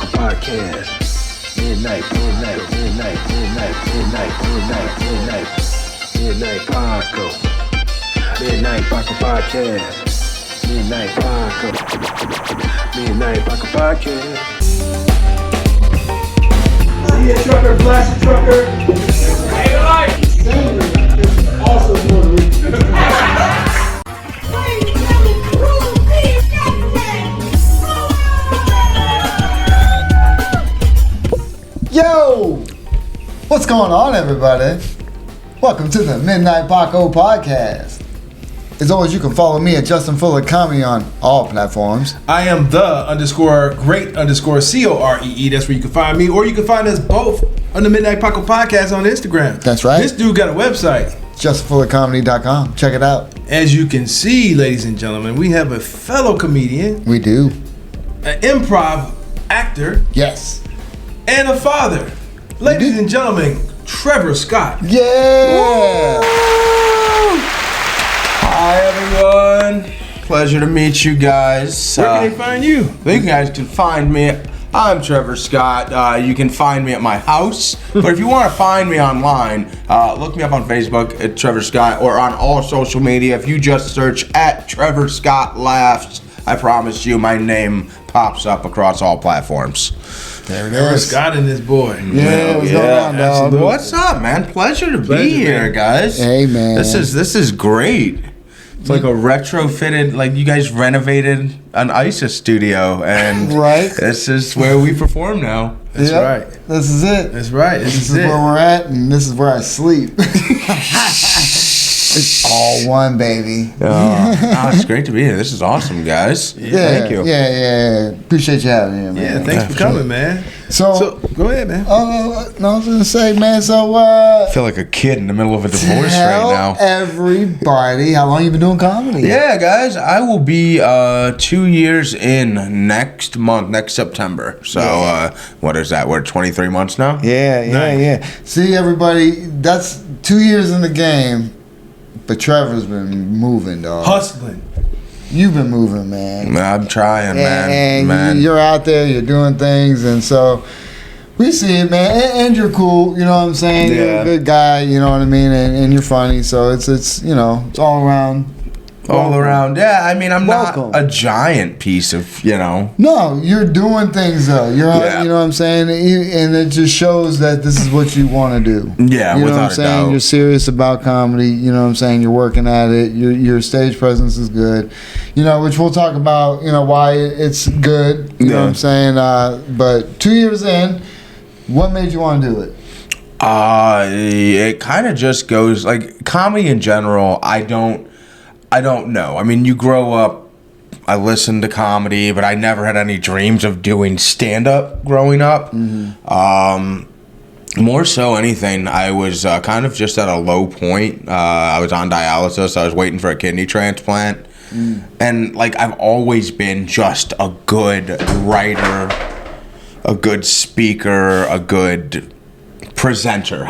Paco Podcast. Midnight Paco. Midnight Paco Podcast. Midnight Paco Podcast. See a trucker, blast a trucker. Hey, life. Sandra is also Puerto Rican. Yo! What's going on, everybody? Welcome to the Midnight Paco Podcast. As always, you can follow me at Justin Fuller Comedy on all platforms. I am the_great_COREE. That's where you can find me, or you can find us both on the Midnight Paco Podcast on Instagram. That's right. This dude got a website. JustinFullerComedy.com. Check it out. As you can see, ladies and gentlemen, we have a fellow comedian, We do. an improv actor, Yes. and a father. Ladies and gentlemen, Trevor Scott. Yeah! Hi everyone, pleasure to meet you guys. Where can they find you? You guys can find me. I'm Trevor Scott. You can find me at my house, but if you want to find me online, look me up on Facebook at Trevor Scott or on all social media. If you just search at Trevor Scott Laughs, I promise you my name pops up across all platforms. There it Trevor is. Scott and his boy. Yeah, what's going on, dog? absolutely. What's up, man? Pleasure to Pleasure, be here, man. guys. Hey, man. This is great. It's like a retrofitted, like you guys renovated an ISIS studio, and Right. this is where we perform now. That's Yep. right. This is it. That's right. This This is is it. where we're at, and this is where I sleep. It's all one, baby. It's great to be here. This is awesome, guys. Yeah, Thank you. Yeah. Appreciate you having me, man. Yeah, thanks for coming, man. So, Go ahead, man. no, I was gonna say, man. So, I feel like a kid in the middle of a divorce tell right now. everybody how long you been doing comedy. Yeah, guys, I will be 2 years in next month, next September. So, what is that? We're 23 months now? Yeah. Nice. See, everybody, that's 2 years in the game, but Trevor's been moving, dog. Hustling. You've been moving, man. I'm trying, And man. you're out there, you're doing things, and so we see it, man. And you're cool, you know what I'm saying? You're Yeah. a good guy, you know what I mean? And you're funny, so it's you know, it's all around. All around. Yeah, I mean, I'm Welcome. not a giant piece of, No, you're doing things though. You're, Yeah. you know what I'm saying, and it just shows that this is what you want to do. Yeah, you know what I'm without a saying. doubt. You're serious about comedy. You know what I'm saying. You're working at it. Your stage presence is good. You know, which we'll talk about. You know why it's good. You know what I'm saying. But 2 years in, what made you want to do it? It kind of just goes, like, comedy in general, I don't know. I mean, you grow up, I listened to comedy, but I never had any dreams of doing stand-up growing up. More so anything, I was kind of just at a low point. I was on dialysis. I was waiting for a kidney transplant. And, like, I've always been just a good writer, a good speaker, a good presenter,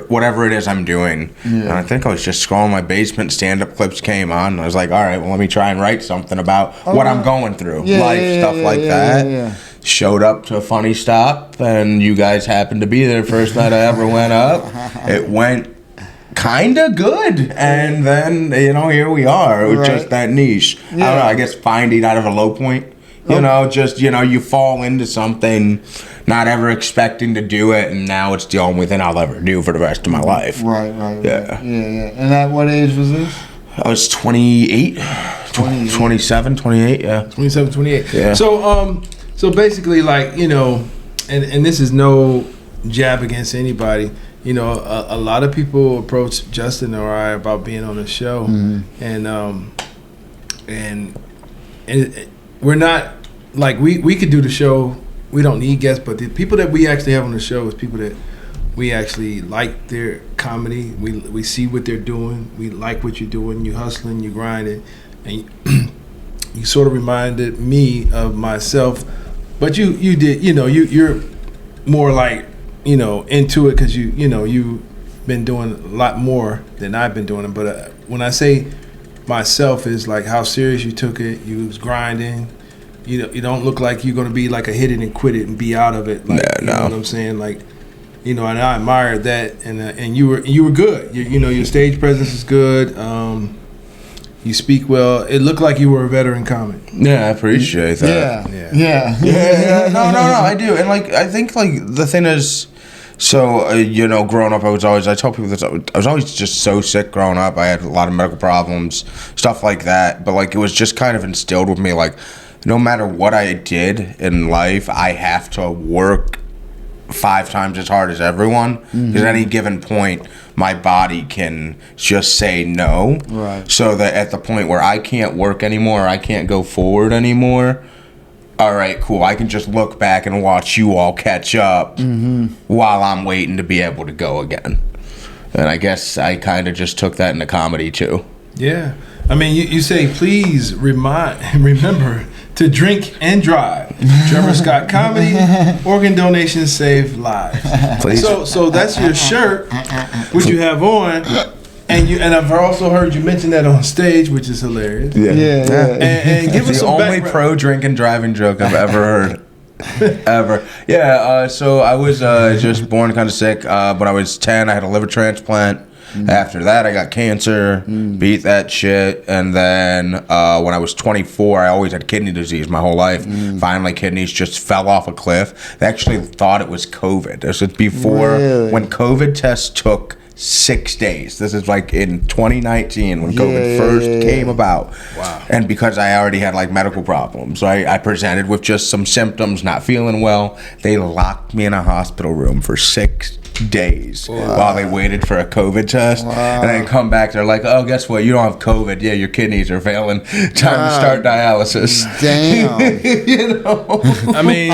whatever it is I'm doing. And I think I was just scrolling my basement, stand-up clips came on, and I was like, all right, well, let me try and write something about what I'm going through, stuff like that. Yeah. Showed up to a funny stop, and you guys happened to be there first night I ever went up. It went kind of good, and then, here we are. It was just that niche. I don't know, I guess finding out of a low point. You fall into something not ever expecting to do it, and now it's the only thing I'll ever do for the rest of my life. Right. Yeah. And at what age was this? I was 28, 27, 28, yeah. 27, 28. Yeah. So basically, like, and this is no jab against anybody. A lot of people approach Justin or I about being on the show, and we're not, like, we could do the show. We don't need guests, but the people that we actually have on the show is people that we actually like their comedy. We see what they're doing. We like what you're doing. You hustling, you grinding, and you sort of reminded me of myself. But you did, you're more like, into it because you've been doing a lot more than I've been doing it. But when I say myself, is like how serious you took it. You was grinding. you don't look like you're gonna be like a hit it and quit it and be out of it. Like, you know what I'm saying? Like, you know, and I admired that, and you were good. You know, your stage presence is good. You speak well. It looked like you were a veteran comic. Yeah, I appreciate that. Yeah. No, I do. And like, I think like the thing is, so you know, growing up, I tell people this, I was always just so sick growing up. I had a lot of medical problems, stuff like that. But like, it was just kind of instilled with me, like, no matter what I did in life, I have to work 5 times as hard as everyone. Because at any given point, my body can just say no. Right. So that at the point where I can't work anymore, I can't go forward anymore, all right, cool, I can just look back and watch you all catch up while I'm waiting to be able to go again. And I guess I kind of just took that into comedy too. Yeah. I mean, you say, please remember to drink and drive. Trevor Scott Comedy, organ donations save lives. Please. So that's your shirt, which you have on, and I've also heard you mention that on stage, which is hilarious. Yeah. And give us It's the some only background. pro drink and driving joke I've ever heard. Ever. Yeah, so I was just born kind of sick. When I was 10, I had a liver transplant. After that, I got cancer, beat that shit, and then when I was 24, I always had kidney disease my whole life. Finally, kidneys just fell off a cliff. They actually thought it was COVID. This was before when COVID tests took 6 days. This is like in 2019 when COVID first came about. Wow. And because I already had like medical problems, I presented with just some symptoms, not feeling well. They locked me in a hospital room for 6 days while they waited for a COVID test. And then come back, they're like, oh, guess what? You don't have COVID. Yeah, your kidneys are failing. Time to start dialysis. Damn. You know? I mean,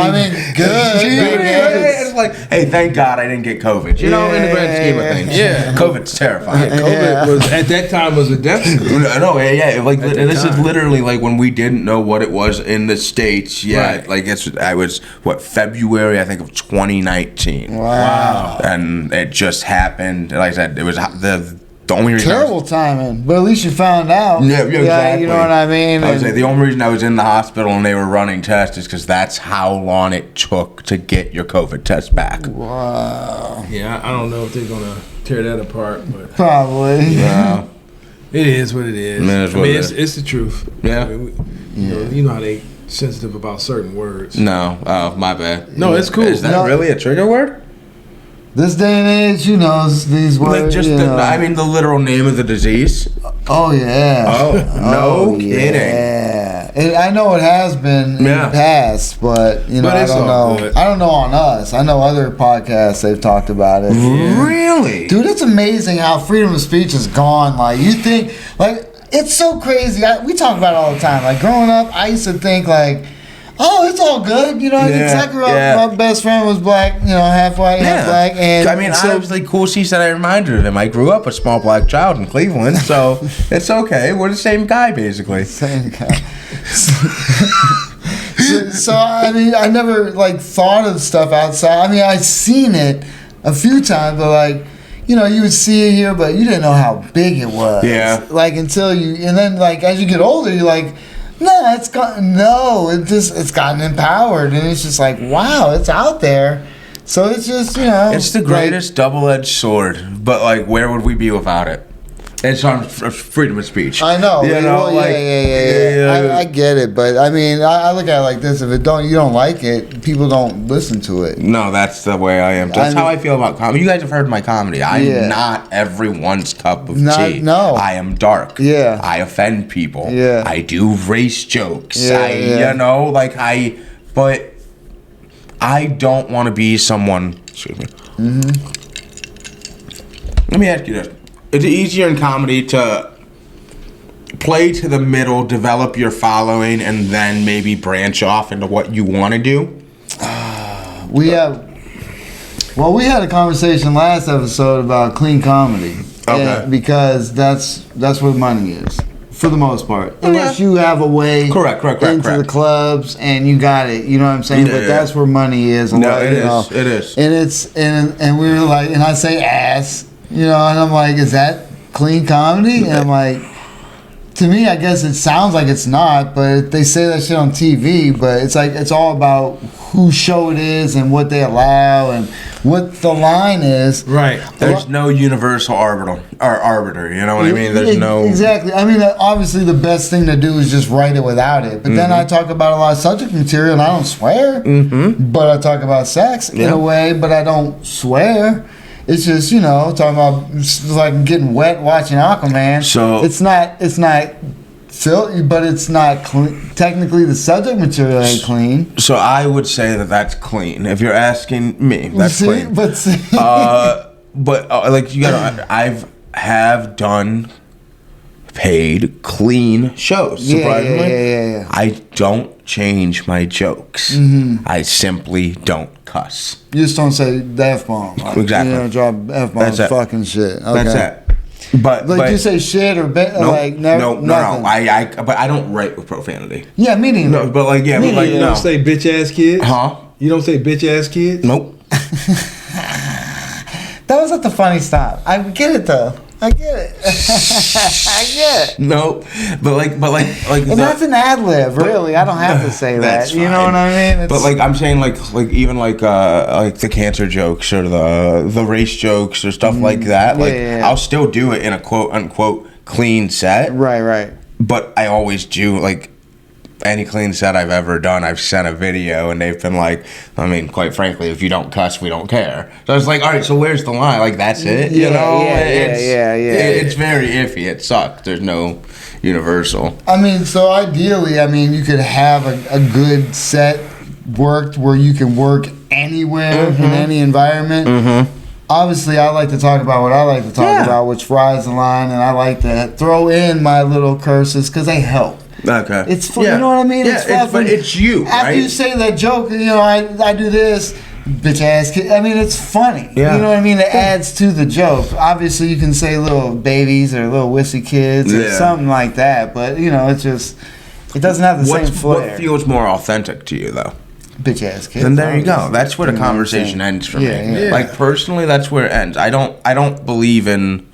good. It's like, hey, thank God I didn't get COVID. You know, in the grand scheme of things. Yeah. COVID's terrifying. COVID was at that time was a death sentence. No, yeah, like At the this is time. literally like when we didn't know what it was in the States yet. Right. Like I was February I think of 2019. Wow. And it just happened. Like I said, it was the only reason. Terrible timing, but at least you found out. Yeah, exactly. You know what I mean? I would say the only reason I was in the hospital and they were running tests is because that's how long it took to get your COVID test back. Wow. Yeah, I don't know if they're gonna tear that apart, but Probably. Yeah. it is what it is. It is what it is. It's the truth. Yeah. I mean, you know how they sensitive about certain words. No, oh my bad. No, it's cool. Is that really a trigger word? This day and age, who knows these words? Like just the literal name of the disease. Oh yeah. Oh, no kidding. Yeah. I know it has been in the past, but you know, But I it's don't all know. good. I don't know on us. I know other podcasts they've talked about it. Really? Dude, it's amazing how freedom of speech is gone. Like you think, like it's so crazy. We talk about it all the time. Like growing up, I used to think like, oh, it's all good. You know, exactly right. My best friend was black, you know, half white, half black. And I mean, I was like, cool. She said I reminded him. I grew up a small black child in Cleveland, so it's okay. We're the same guy, basically. Same guy. So I mean, I never like thought of stuff outside. I mean, I've seen it a few times, but like, you know, you would see it here, but you didn't know how big it was. Yeah. Like until you, and then like as you get older, you're like, no, it's gotten empowered, and it's just like, wow, it's out there. So it's just, you know, It's the greatest double-edged sword, but like, where would we be without it? It's on freedom of speech. I know. You know, well, like, yeah. I get it, but I mean, I look at it like this: if you don't like it, people don't listen to it. No, that's the way I am. That's how I feel about comedy. You guys have heard my comedy. I'm not everyone's cup of tea. No. I am dark. Yeah. I offend people. Yeah. I do race jokes. Yeah. You know, like but I don't want to be someone. Excuse me. Let me ask you this. Is it easier in comedy to play to the middle, develop your following, and then maybe branch off into what you want to do? We had a conversation last episode about clean comedy. Okay. Because that's where money is, for the most part. Unless you have a way Correct, into the clubs and you got it. You know what I'm saying? But that's where money is. It is. And it's and we were like, and I say ass, you know, and I'm like, is that clean comedy? And I'm like, to me, I guess it sounds like it's not, but they say that shit on TV. But it's like it's all about whose show it is and what they allow and what the line is. Right. There's no universal arbiter. You know what I mean? There's no exactly. I mean, obviously, the best thing to do is just write it without it. But then I talk about a lot of subject material, and I don't swear. But I talk about sex in a way, but I don't swear. It's just, you know, talking about like getting wet watching Aquaman. So it's not filthy, but it's not clean. Technically, the subject material ain't clean. So I would say that that's clean. If you're asking me, that's clean. But like you gotta, have done paid clean shows. Surprisingly, Yeah. I don't change my jokes. I simply don't cuss. You just don't say the F-bomb. Exactly. You don't drop F-bombs, That's it. fucking shit. Okay. That's it. But you say shit or nothing. No. But I don't write with profanity. Yeah, me neither. No, but like You don't say bitch ass kids? Huh? You don't say bitch ass kids? Nope. That was at the funny stop. I get it though. I get it. I get it. No, but like, And that's an ad lib, really. I don't have to say that. That's You know fine. what I mean? But like I'm saying, like even like the cancer jokes or the race jokes or stuff like that. Like I'll still do it in a quote unquote clean set. Right. But I always do like any clean set I've ever done. I've sent a video and they've been like, I mean, quite frankly, if you don't cuss, we don't care. So it's like, all right, so where's the line? Like that's it, you know? It's very iffy. It sucks. There's no universal. I mean, so ideally, you could have a good set worked where you can work anywhere in any environment. Obviously, I like to talk about what I like to talk about, which rides the line, and I like to throw in my little curses because they help. Okay. It's fun, you know what I mean? Yeah, it's fun. but it's you, After right? you say that joke, you know, I do this, bitch ass kid. I mean, it's funny. Yeah. You know what I mean? It adds to the joke. Obviously, you can say little babies or little wussy kids or something like that, but, you know, it doesn't have the same flair. What feels more authentic to you, though? Bitch ass kids. And there you go. That's where the conversation ends for me. Yeah. Like personally, that's where it ends. I don't believe in.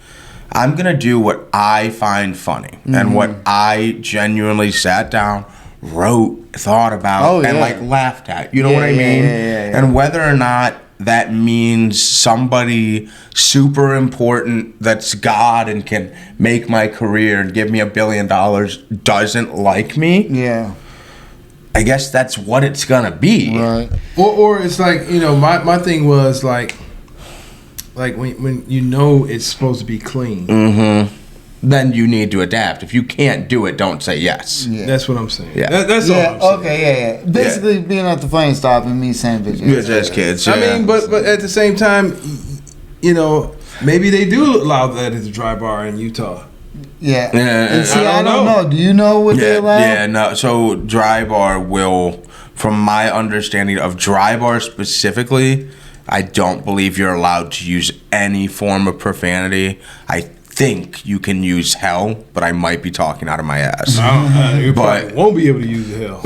I'm gonna do what I find funny and what I genuinely sat down, wrote, thought about, and like laughed at. You know what I mean? Yeah. And whether or not that means somebody super important that's God and can make my career and give me $1 billion doesn't like me. Yeah. I guess that's what it's gonna be. Right. Or it's like, you know, my thing was like when you know it's supposed to be clean. Then you need to adapt. If you can't do it, don't say yes. Yeah. That's what I'm saying. Yeah. That's all I'm saying. Okay, yeah. Basically, being at the funny stop and me saying bitch Bitch ass kids. I mean, but at the same time, you know, maybe they do allow that at the dry bar in Utah. Yeah. Yeah, And see, I I don't don't know. Do you know what they allow? Yeah, no. So dry bar will, from my understanding of dry bar specifically, I don't believe you're allowed to use any form of profanity. I think you can use hell, but I might be talking out of my ass. You But- probably won't be able to use the hell.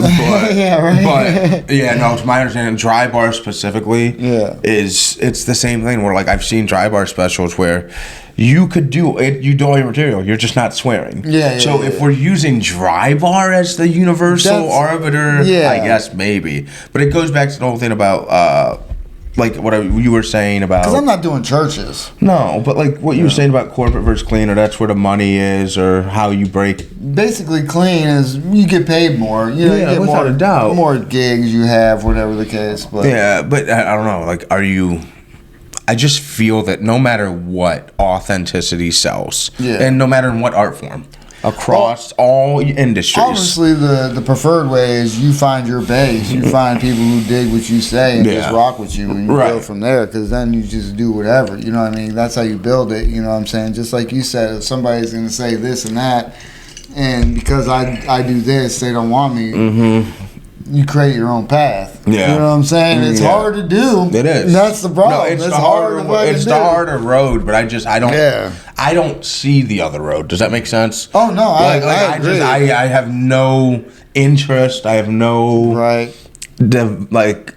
Yeah, right. But yeah, no, it's my understanding. Dry bar specifically, it's the same thing. Where like I've seen dry bar specials where you could do it. You do all your material. You're just not swearing. So if we're using dry bar as the universal arbiter, I guess maybe. But it goes back to the whole thing about like what you were saying about. Because I'm not doing churches. No, but like what you were saying about corporate versus clean, or that's where the money is, or how you break. Basically, clean is you get paid more. You know, you get without a doubt. more gigs you have, whatever the case. But Yeah, but I don't know. Like, are you? I just feel that no matter what, authenticity sells, and no matter in what art form, across all industries. Obviously, the preferred way is you find your base. You find people who dig what you say and just rock with you, and you build from there. Because then you just do whatever. You know what I mean? That's how you build it. You know what I'm saying? Just like you said, if somebody's going to say this and that, and because I do this, they don't want me. You create your own path. You know what I'm saying? It's hard to do. It is. And that's the problem. No, it's the hard harder. It's the harder road, but I don't. Yeah. I don't see the other road. Does that make sense? Oh no, I agree. I have no interest. I have no like.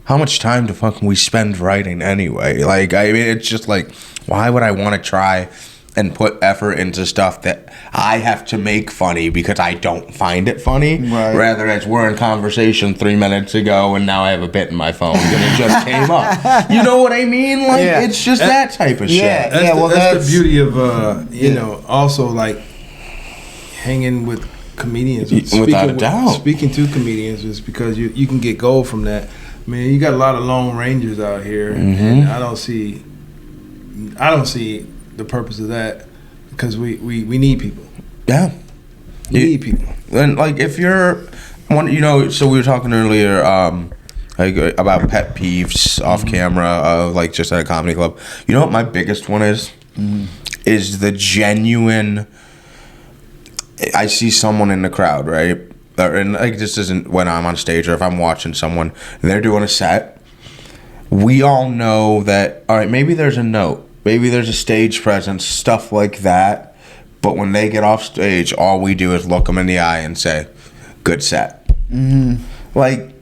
How much time do fucking we spend writing anyway? Like, I mean, it's just like, why would I want to try and put effort into stuff that I have to make funny because I don't find it funny. Right. Rather as we're in conversation 3 minutes ago and now I have a bit in my phone and it just came up. You know what I mean? Like it's just that type of shit. That's the beauty of you know, also like hanging with comedians. Without a doubt. Speaking to comedians is because you can get gold from that. I mean, you got a lot of Lone Rangers out here, and I don't see the purpose of that because we need people. Yeah, we need people. And like if you're one, you know, so we were talking earlier, like about pet peeves off camera, like just at a comedy club. You know what my biggest one is? Is the genuine. I see someone in the crowd, right? And like this isn't when I'm on stage or if I'm watching someone and they're doing a set. We all know that, all right, maybe there's a note, maybe there's a stage presence, stuff like that. But when they get off stage, all we do is look them in the eye and say, good set. Like,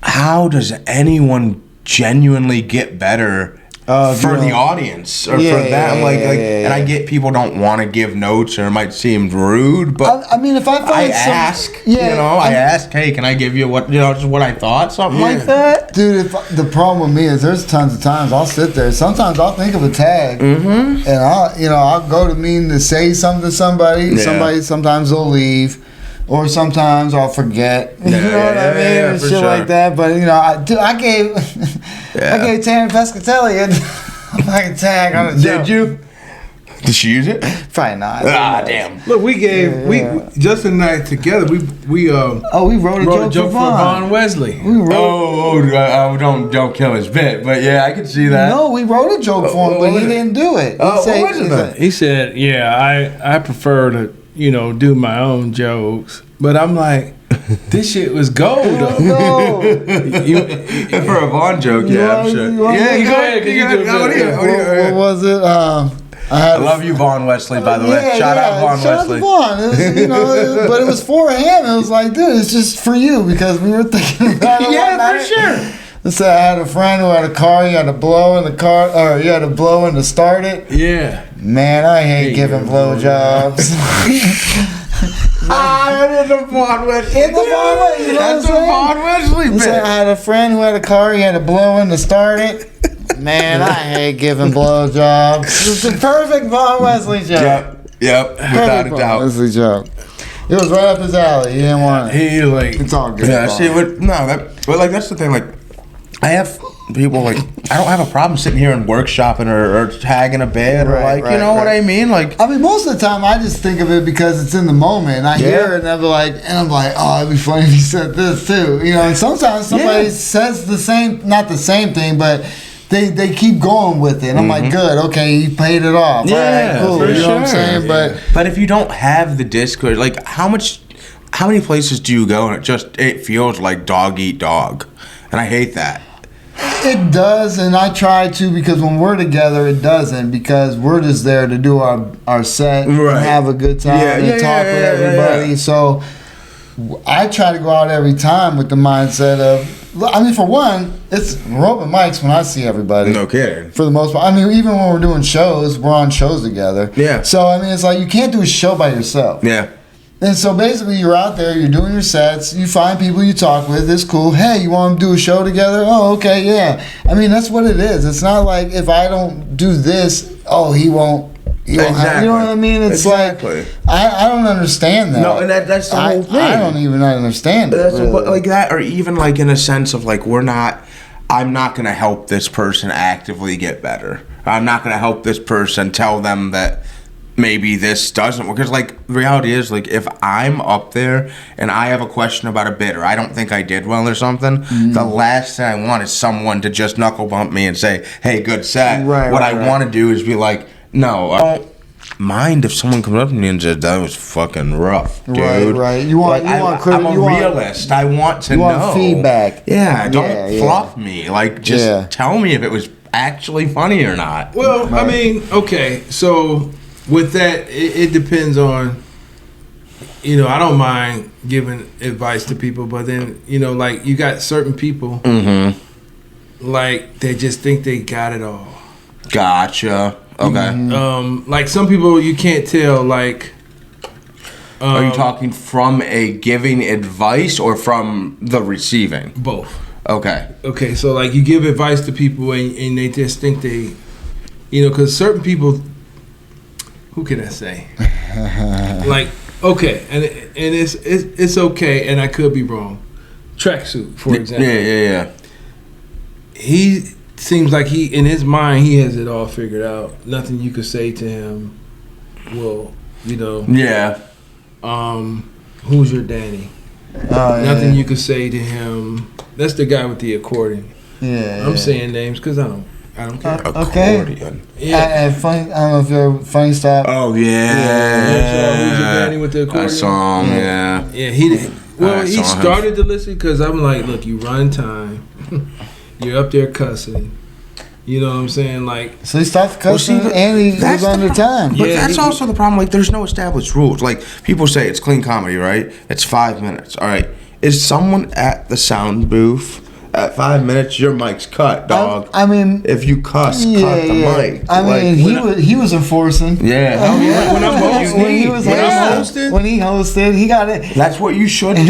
how does anyone genuinely get better for the audience or for them? And I get people don't want to give notes or it might seem rude, but I mean, if I find I ask, I ask, hey, can I give you what, you know, just what I thought, something like that? Dude, the problem with me is there's tons of times I'll sit there. Sometimes I'll think of a tag, and I'll go to mean to say something to somebody. Yeah. Sometimes they'll leave, or sometimes I'll forget. You know what I mean? And shit like that. But you know, I gave Taryn Pescatelli a fucking tag on a joke. Did you? Did she use it? Probably not. Damn. Look, we gave Justin and I together. We wrote a joke for Von Wesley. Don't kill his bit, but yeah, I can see that. No, we wrote a joke for him, but he didn't do it. He said, I prefer to, you know, do my own jokes. But I'm like, this shit was gold. No. For a Vaughn joke, I'm sure. Go ahead. What was it? I love you, Vaughn Wesley, by the way. Shout out Vaughn Wesley. Vaughn. It was, but it was for him. It was like, dude, it's just for you because we were thinking about it. Yeah, for sure. So I had a friend who had a car. You had to blow in the car, or you had to blow in to start it. Yeah. Man, I hate giving blowjobs. That's a Vaughn Wesley. That's a Vaughn Wesley bit. I had a friend who had a car. He had to blow in to start it. Man, I hate giving blowjobs. It's the perfect Von Wesley joke. Yep, without a doubt. Wesley joke. It was right up his alley. He didn't want it. He like, it's all good. Yeah, see, but that's the thing. Like, I have people like I don't have a problem sitting here and workshopping or tagging a bit or you know what I mean. Like, I mean, most of the time I just think of it because it's in the moment. I hear it and I'm like, oh, it'd be funny if he said this too. You know, and sometimes somebody says the same, not the same thing, but. They keep going with it. And I'm like, good, okay, he paid it off. Yeah, all right, cool. for You know sure. what I'm saying? But if you don't have the Discord, like how many places do you go and it feels like dog eat dog, and I hate that. It does, and I try to because when we're together, it doesn't because we're just there to do our set and have a good time and talk with everybody. So I try to go out every time with the mindset of. I mean, for one, it's open mics when I see everybody. No kidding. For the most part. I mean, even when we're doing shows, we're on shows together. Yeah. So, I mean, it's like you can't do a show by yourself. Yeah. And so basically you're out there, you're doing your sets, you find people you talk with, it's cool. Hey, you want to do a show together? Oh, okay, yeah. I mean, that's what it is. It's not like if I don't do this, he won't. Have, you know what I mean? It's like I don't understand that. No, and that's the whole thing. I don't even understand it. But like that, or even like in a sense of like I'm not gonna help this person actively get better. I'm not gonna help this person tell them that maybe this doesn't work. Because like the reality is like if I'm up there and I have a question about a bit or I don't think I did well or something, the last thing I want is someone to just knuckle bump me and say, "Hey, good set." What I want to do is be like. No, I don't mind if someone comes up to me and says that was fucking rough, dude. Right. I'm a realist. I want to know. You want feedback. Yeah, don't fluff me. Like, just tell me if it was actually funny or not. Well, I mean, okay, so with that, it depends on. You know, I don't mind giving advice to people, but then like you got certain people, like they just think they got it all. Gotcha. Okay. Like some people, you can't tell. Like, Are you talking from a giving advice or from the receiving? both? Okay. Okay, so like you give advice to people and they just think they, because certain people, who can I say? Like, okay, and it's okay, and I could be wrong. Tracksuit, for example. Yeah. He seems like in his mind, he has it all figured out. Nothing you could say to him will, Yeah. who's your Danny? Oh, Nothing yeah. you could say to him. That's the guy with the accordion. Yeah. I'm saying names because I don't care. Okay. Accordion. And funny, I don't know if you're funny stuff. Oh Who's your yeah. Danny with the accordion? I saw him. Yeah. Yeah, he did. Well, I he saw him. started to listen because I'm like, look, you run time. You're up there cussing. You know what I'm saying? Like, So he stopped cussing and he that's was under time. But Yeah, that's he- also the problem. Like, there's no established rules. Like, people say it's clean comedy, right? It's 5 minutes. All right. Is someone at the sound booth at 5 minutes? Your mic's cut, dog. I mean, If you cuss, cut the mic. I mean, Like, he was enforcing. yeah. Hell yeah. When I'm hosting- when he was when I'm hosting, when he hosted, he got it. That's what you should do.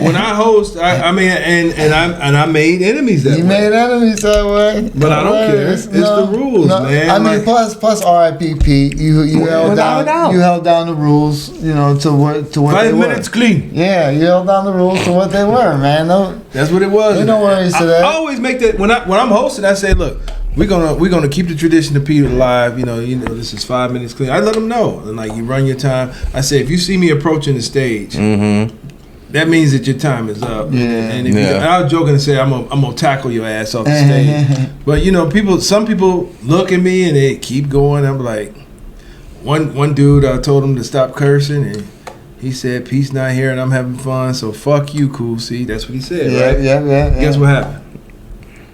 when I host, I mean, and I made enemies that You way. made enemies that way, But I don't care. It's the rules, man. I mean, Like- plus R.I.P. Pete. You held Without a doubt. down. You held down the rules. To what 5 they minutes were. clean. Yeah, you held down the rules to what they were, man. No, That's what it was. Ain't no worries to that. I always make that when I'm hosting. I say, look, we're gonna keep the tradition of Peter alive. This is 5 minutes clean. I let them know, and like you run your time. I say, if you see me approaching the stage, that means that your time is up. Yeah. And if Yeah. and I was joking to say I'm gonna tackle your ass off the stage, but some people look at me and they keep going. I'm like, one dude, I told him to stop cursing and. He said, "Peace not here, and I'm having fun. So fuck you, cool. See, that's what he said, right? yeah. Guess what happened?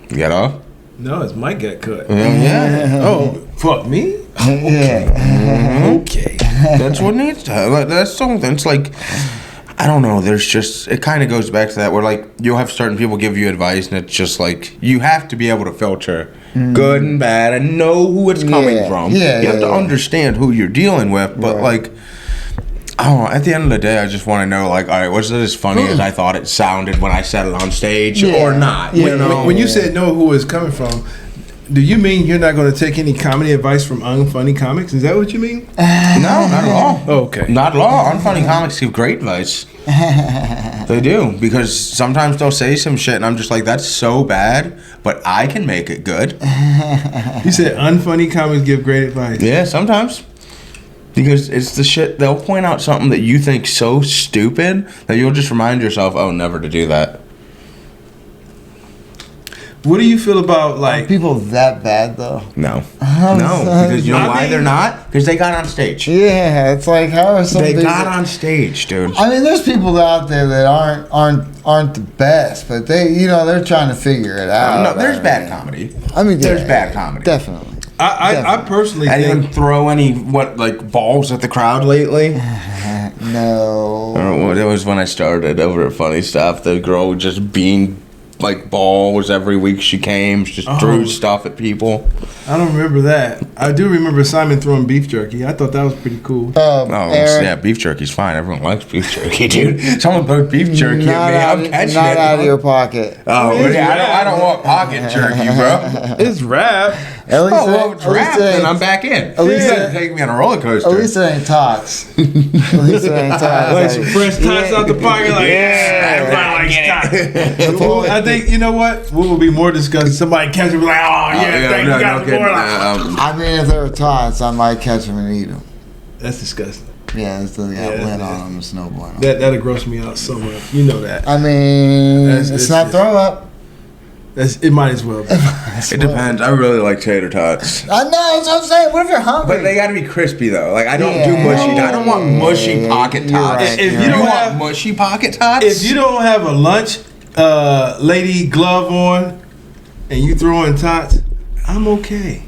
Get off? No, his mic got cut. Yeah. Oh, fuck me? Yeah. Okay. That's what needs to happen. Like, that's something. It's like, I don't know. There's just, it kind of goes back to that where, like, you'll have certain people give you advice, and it's just like, you have to be able to filter good and bad and know who it's coming Yeah. from. Yeah, you have to yeah. understand who you're dealing with, but, Right. like, I don't know. At the end of the day, I just want to know, like, all right, was it as funny as I thought it sounded when I said it on stage Yeah. or not? Yeah. You know? When you said know who it's coming from, do you mean you're not going to take any comedy advice from unfunny comics? Is that what you mean? No, not at all. Okay. Not at all. Unfunny comics give great advice. They do, because sometimes they'll say some shit and I'm just like, that's so bad, but I can make it good. You said unfunny comics give great advice. Yeah, sometimes. Because it's the shit, they'll point out something that you think so stupid that you'll just remind yourself, oh, never to do that. What do you feel about like? People that bad though. No. No, because you know I why mean- they're not? Because they got on stage. Yeah, it's like how are some They people? got on stage, dude. I mean, there's people out there that aren't the best, but they're trying to figure it out. No, there's bad comedy. I mean, There's yeah, bad comedy. Definitely. I personally Anyone think throw any balls at the crowd lately? No. It was when I started over at Funny Stuff. The girl would just bean balls every week she came. She just threw stuff at people. I don't remember that. I do remember Simon throwing beef jerky. I thought that was pretty cool. Oh, Aaron, yeah, beef jerky's fine. Everyone likes beef jerky, dude. Someone throw beef jerky at me. I'm catching not it. out of your pocket. Oh, yeah, I don't want pocket jerky, bro. It's rap. At least Oh, well, draft, then I'm back in. At least least it- take me on a roller coaster. At least it ain't tots. At least it ain't tots. Like some fresh tots out the pocket, like everybody likes tots. Well, I think you know what? What would be more disgusting? Somebody catch it, and be like, oh yeah, thank you, got the more. I mean, if they were tots, I might catch them and eat them. That's disgusing. Yeah, it's the Yeah, lint that's- on them, snowboard. That'll gross me out so much. You know that. I mean, That's- it's it's not just- throw up. It might as well be. It depends. I really like tater tots. I know, that's what I'm saying. What if you're hungry? But they gotta be crispy though. Like I don't Yeah. do mushy. I don't want mushy pocket You're tots. right, If you're you don't right. have- want mushy pocket tots, If you don't have a lunch lady glove on and you throwing tots, I'm okay.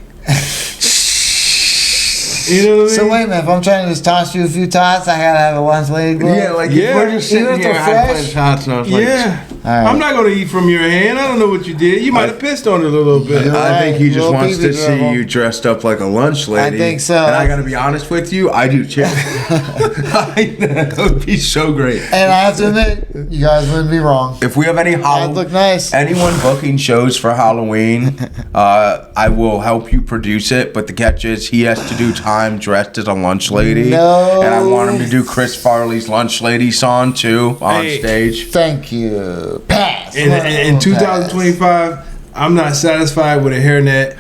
You know what I mean? So wait a minute, if I'm trying to just toss you a few tots, I gotta have a lunch lady glove? yeah, like Yeah. if we're just sitting Even if here they're having fresh? tots, and I was like, Yeah. right. I'm not gonna eat from your hand. I don't know what you did. You might have pissed on it a little bit. You're I think he just Little wants to peepee see dribble. you dressed up like a lunch lady. I think so. And I gotta be honest with you, I do too. That would be so great. And I have to admit, you guys wouldn't be wrong. If we have any I'd look nice. anyone booking shows for Halloween, I will help you produce it. But the catch is, he has to do time dressed as a lunch lady. No. And I want him to do Chris Farley's lunch lady song too on Hey. stage. Thank you. Pass. In 2025, I'm not satisfied with a hairnet.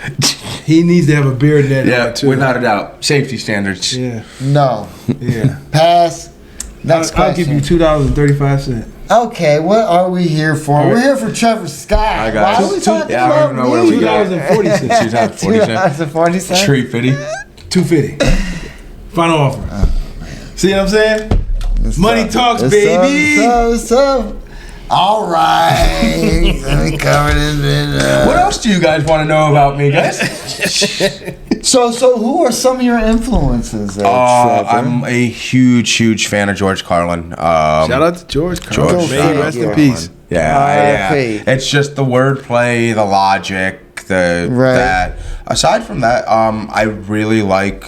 He needs to have a beard net Yeah, on too. without a doubt. Safety standards. Yeah, No. yeah. Pass. Next I'll give you question. $2.35. Okay, what are we here for? We're here for Trevor Scott. I got Why it. are we talking Yeah, I don't about even know where me? we got. $2.40. $2.40. Tree fitty. $2.50. Final offer. See what I'm saying? Money talks, baby. So. All right. Let me cover this bit. What else do you guys want to know about me, guys? So who are some of your influences there, Trevor? I'm a huge fan of George Carlin. Shout out to George Carlin. George May he Carlin. rest in peace. Yeah, R.I.P. It's just the wordplay, the logic, Right. that. Aside from that, I really like.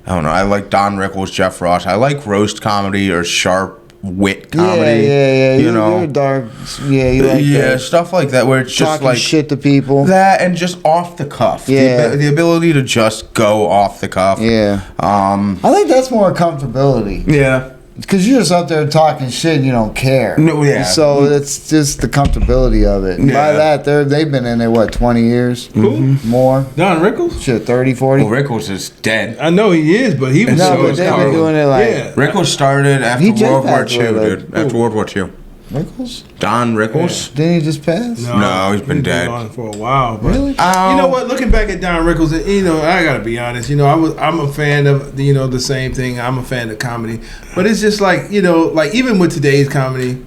I don't know. I like Don Rickles, Jeff Ross. I like roast comedy or sharp wit comedy. Yeah. You know, You're dark. Yeah, you like that. stuff like that where it's just Talking like shit to people. that and just off the cuff. Yeah. The ability to just go off the cuff. Yeah. I think that's more comfortability. Yeah. Because you're just up there talking shit and you don't care. No, yeah. So it's just the comfortability of it. And by Yeah. that, they've been in there, 20 years? Who? More? Don Rickles? Shit, 30, 40? Well, Rickles is dead. I know he is, but he was No, so but is they've been Carlin. doing it like... Yeah. Rickles started after He just World War passed II, away, dude. After World War II. Rickles? Don Rickles? Didn't he just pass? No, he's been dead. on for a while. But Really? you know what? Looking back at Don Rickles, I gotta be honest. I'm a fan of the same thing. I'm a fan of comedy, but it's just like like even with today's comedy,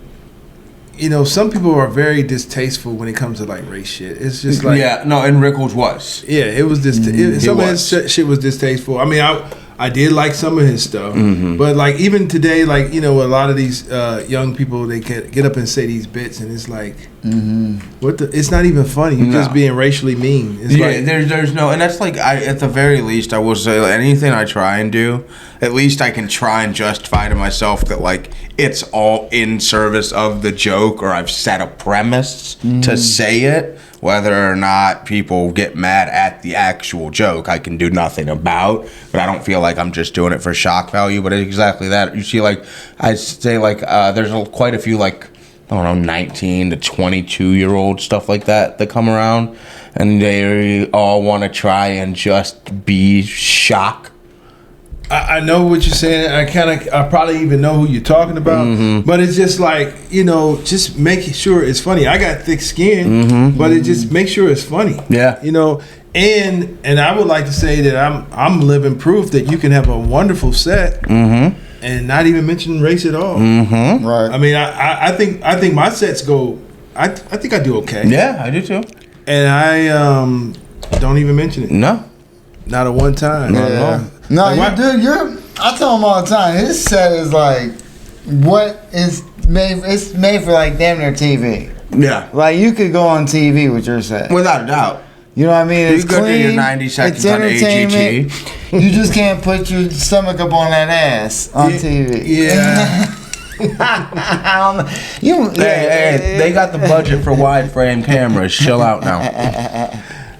some people are very distasteful when it comes to like race shit. It's just like Yeah, no, and Rickles was. yeah, it was just some of his shit was distasteful. I mean, I did like some of his stuff, but like even today, like a lot of these young people, they get up and say these bits, and it's like, what the? It's not even funny. You're just No. being racially mean. It's Yeah, like there's no, and that's like at the very least, I will say like, anything I try and do, at least I can try and justify to myself that like it's all in service of the joke, or I've set a premise to say it. Whether or not people get mad at the actual joke, I can do nothing about. But I don't feel like I'm just doing it for shock value. But it's exactly that. You see, like I say, like there's quite a few like. I don't know, 19 to 22-year-old stuff like that come around, and they all want to try and just be shock. I know what you're saying. I probably even know who you're talking about. But it's just like just make sure it's funny. I got thick skin, but it just make sure it's funny. Yeah. And I would like to say that I'm living proof that you can have a wonderful set and not even mention race at all. Right. I mean, I think my sets go. I think I do okay. Yeah, I do too. And I don't even mention it. No. Not at one time. Yeah. No, Like, dude, I tell him all the time, his set is like, it's made for like damn near TV. Yeah. Like you could go on TV with your set. Without a doubt. You know what I mean? It's You go do clean. your 90 seconds it's on entertainment. You just can't put your stomach up on that ass on TV. Yeah. Hey, they got the budget for wide frame cameras. Chill out now.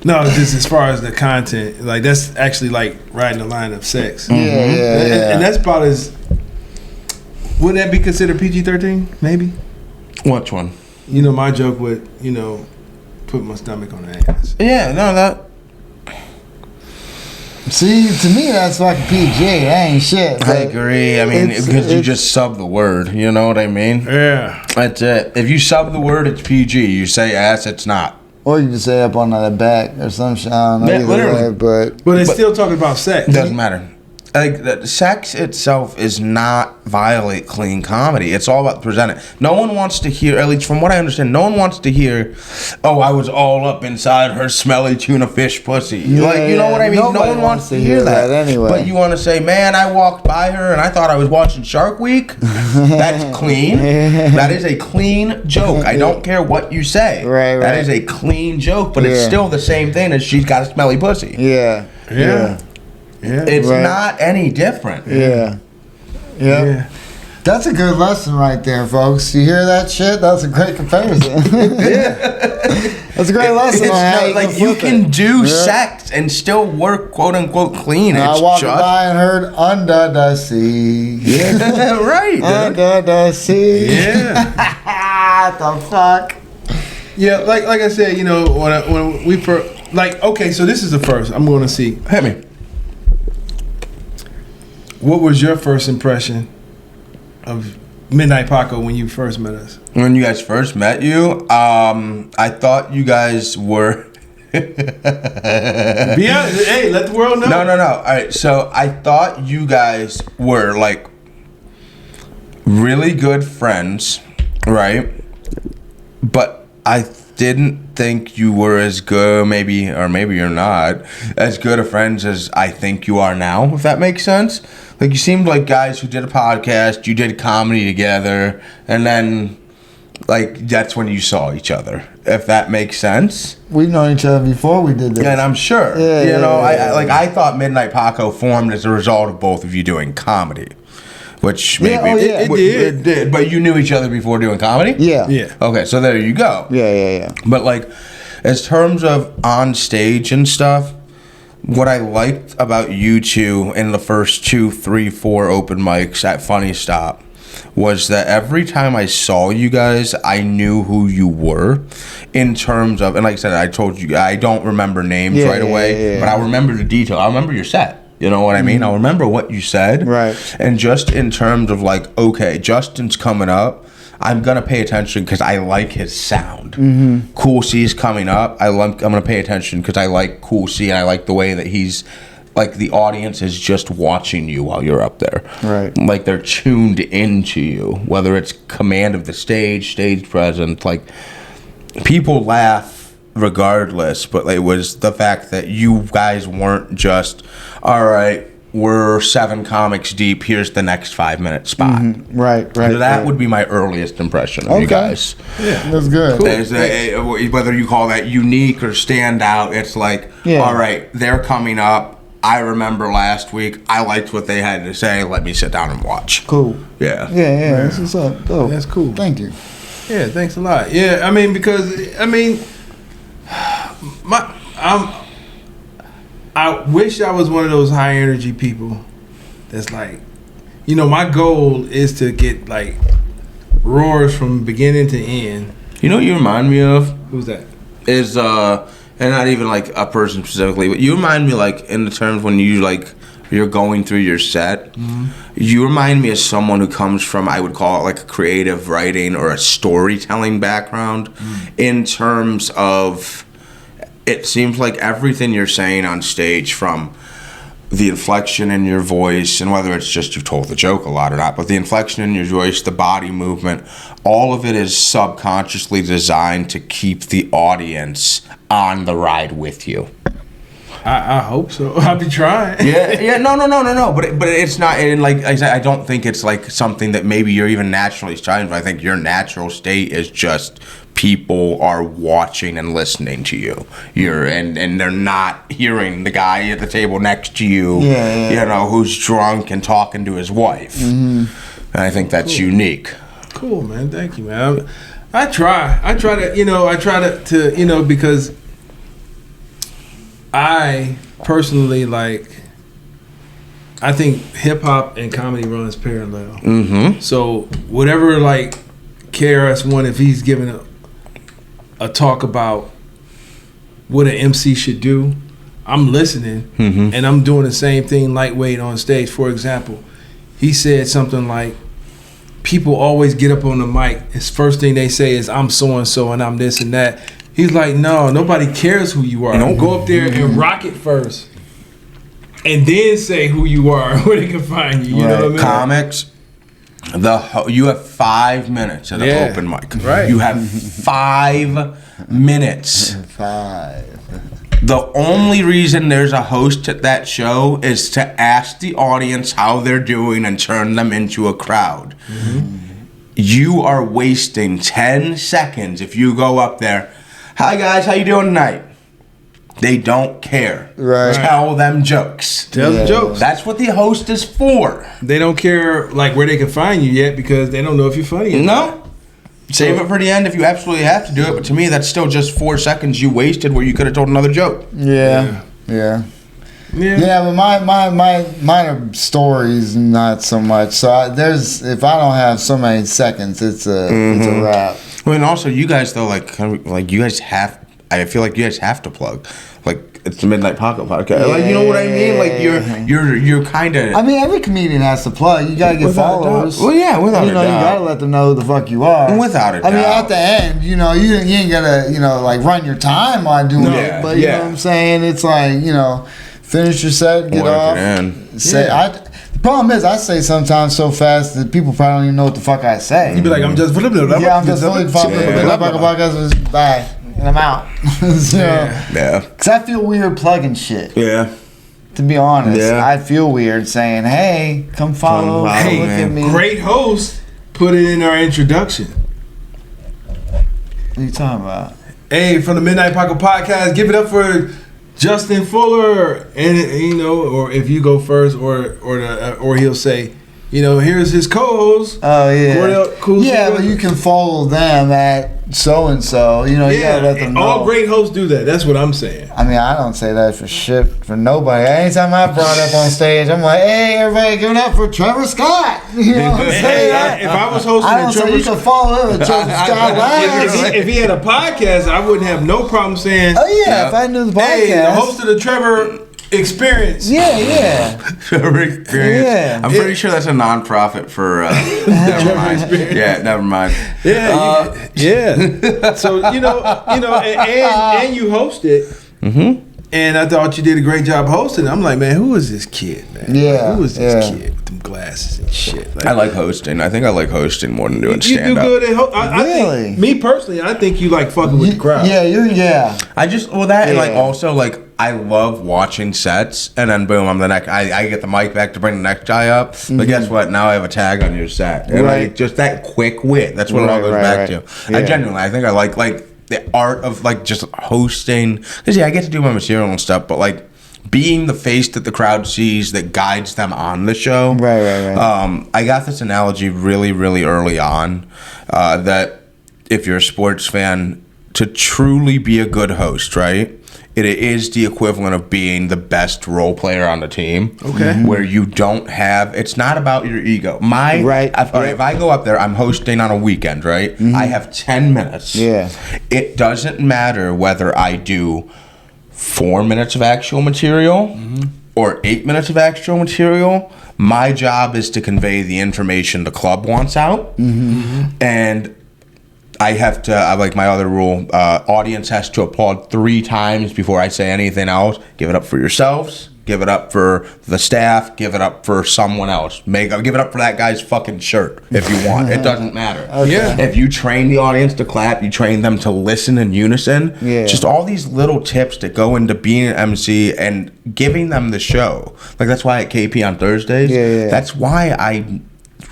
No, just as far as the content, like that's actually like riding the line of sex. Yeah, yeah. And that's about as. Would that be considered PG-13? Maybe. Which one? My joke would put my stomach on the ass. Yeah, no, that. See, to me, that's fucking PG. That ain't shit. I agree. I mean, it's- because you it's- just sub the word. You know what I mean? Yeah. That's it. If you sub the word, it's PG. You say ass, it's not. Or you can say up on the back or some shit. I don't know Yeah, either literally. way, but But it's still talking about sex. Doesn't matter. like the sex itself is not violate clean comedy. It's all about presenting. No one wants to hear, at least from what I understand, no one wants to hear, oh, I was all up inside her smelly tuna fish pussy. Like, you know what I mean? Nobody No one wants to hear that anyway. But you want to say, man, I walked by her and I thought I was watching Shark Week. That's clean. That is a clean joke. I don't care what you say. Right. That is a clean joke, but it's still the same thing as she's got a smelly pussy. Yeah. It's not any different. Yeah. That's a good lesson right there, folks. You hear that shit? That's a great comparison. That's a great lesson. It's you can do sex and still work quote unquote clean. I walked by and heard under the sea. Yeah, right. Under the sea. Yeah. What the fuck? Yeah, like I said, you know, when we first, like, okay, so this is the first. I'm going to see. Hit me. What was your first impression of Midnight Paco when you first met us? When you guys first met you, I thought you guys were. Be honest. Hey, let the world know. No. All right, so I thought you guys were like really good friends, right? But I didn't think you were as good, maybe you're not, as good of friends as I think you are now, if that makes sense. Like, you seemed like guys who did a podcast, you did comedy together, and then, like, that's when you saw each other, if that makes sense. We've known each other before we did this. Yeah, and I'm sure. I thought Midnight Paco formed as a result of both of you doing comedy. Which maybe it did. But you knew each other before doing comedy? Yeah. Okay, so there you go. Yeah. But like, as terms of on stage and stuff, what I liked about you two in the first 2, 3, 4 open mics at Funny Stop was that every time I saw you guys, I knew who you were in terms of, and like I said, I told you, I don't remember names right away, but I remember the detail. I remember your set. You know what I mean? I'll remember what you said. Right. And just in terms of like, okay, Justin's coming up. I'm going to pay attention because I like his sound. Mm-hmm. Cool C's coming up. I'm going to pay attention because I like Cool C and I like the way that he's, like, the audience is just watching you while you're up there. Right. Like, they're tuned into you, whether it's command of the stage presence. Like, people laugh regardless, but it was the fact that you guys weren't just, all right, we're 7 comics deep, here's the next 5-minute spot. Mm-hmm. Right. That would be my earliest impression of you guys. Yeah, that's good. Cool. Whether you call that unique or stand out, it's like, all right, they're coming up. I remember last week, I liked what they had to say. Let me sit down and watch. Cool. Yeah. Yeah. That's what's up. Oh, that's cool. Thank you. Yeah, thanks a lot. Yeah, I mean, because, I wish I was one of those high energy people that's like, my goal is to get like roars from beginning to end. You know what you remind me of? Who's that? Is and not even like a person specifically, but you remind me like in the terms when you like you're going through your set. Mm-hmm. You remind me of someone who comes from, I would call it like a creative writing or a storytelling background. In terms of, it seems like everything you're saying on stage, from the inflection in your voice, and whether it's just you've told the joke a lot or not, but the inflection in your voice, the body movement, all of it is subconsciously designed to keep the audience on the ride with you. I hope so. I'll be trying. No. But it's not. And like I said, I don't think it's like something that maybe you're even naturally striving for. I think your natural state is just people are watching and listening to you. And they're not hearing the guy at the table next to you. Who's drunk and talking to his wife. Mm-hmm. And I think that's unique. Cool, man. Thank you, man. I try to, because I personally I think hip hop and comedy runs parallel. Mm-hmm. So whatever KRS-One, if he's giving a talk about what an MC should do, I'm listening, and I'm doing the same thing lightweight on stage. For example, he said something like, people always get up on the mic, his first thing they say is, I'm so-and-so and I'm this and that. He's like, no, nobody cares who you are. Don't go up there and rock it first. and then say who you are, where they can find you. You know what I mean? Comics. You have 5 minutes at an open mic. Right. You have 5 minutes. 5. The only reason there's a host at that show is to ask the audience how they're doing and turn them into a crowd. You are wasting 10 seconds if you go up there. Hi guys, how you doing tonight? They don't care. Right. Tell them jokes. Tell them jokes. That's what the host is for. They don't care like where they can find you yet because they don't know if you're funny or not. No. Save it for the end if you absolutely have to do it. But to me, that's still just 4 seconds you wasted where you could have told another joke. Yeah. But mine are stories, not so much. So if I don't have so many seconds, it's a wrap. I mean, also you guys though, like you guys have. I feel like you guys have to plug. Like it's the Midnight Paco Podcast. Like you know what I mean? Like you're kind of. I mean, every comedian has to plug. You gotta get followers. Well, yeah, without a doubt. You gotta let them know who the fuck you are. Without a doubt. I mean, at the end, you ain't gotta, like run your time on doing it. But you know what I'm saying? It's like, finish your set, get off. The problem is, I say sometimes so fast that people probably don't even know what the fuck I say. You be like, I'm just. Yeah, I'm just fully fucking podcast. Bye. And I'm out. Because I feel weird plugging shit. Yeah. To be honest, I feel weird saying, "Hey, come follow, look at me." Great host put it in our introduction. What are you talking about? Hey, from the Midnight Paco Podcast, give it up for Justin Fuller, and or if you go first, or he'll say, here's his co-host. Oh yeah, Cordell, cool. Yeah, but you can follow them at so and so. You gotta let them know. All great hosts do that. That's what I'm saying. I mean, I don't say that for shit for nobody. Anytime I brought up on stage, I'm like, "Hey, everybody, give it up for Trevor Scott." You know what I'm saying? If I was hosting, I don't say you can follow him at Trevor Scott Live. If he had a podcast, I wouldn't have no problem saying, "Oh yeah," if I knew the podcast. Hey, the host of the Trevor Experience. Yeah. Trevor Experience. Yeah. I'm pretty sure that's a non-profit for. Never mind. Experience. Yeah, never mind. Yeah. So and you host it. Mm-hmm. And I thought you did a great job hosting. I'm like, man, who is this kid, man? Yeah. Who is this kid with them glasses and shit? I like hosting. I think I like hosting more than doing stand-up. You do good at hosting. Really? I think, me personally, I think you like fucking with the crowd. Yeah. I just and like also like I love watching sets, and then boom, I'm the next. I get the mic back to bring the next guy up. But guess what? Now I have a tag on your set, and like just that quick wit. That's what it all goes back to. Yeah. I think I like the art of like just hosting, because I get to do my material and stuff, but like being the face that the crowd sees that guides them on the show. Right. I got this analogy really, really early on that if you're a sports fan, to truly be a good host, right? It is the equivalent of being the best role player on the team. Okay. Where you don't have, it's not about your ego. If I go up there, I'm hosting on a weekend, right? Mm-hmm. I have 10 minutes. Yeah. It doesn't matter whether I do 4 minutes of actual material or 8 minutes of actual material. My job is to convey the information the club wants out. And I have to, like my other rule, audience has to applaud 3 times before I say anything else. Give it up for yourselves. Give it up for the staff. Give it up for someone else. Give it up for that guy's fucking shirt if you want. It doesn't matter. Okay. If you train the audience to clap, you train them to listen in unison. Yeah. Just all these little tips that go into being an MC and giving them the show. Like that's why at KP on Thursdays, that's why I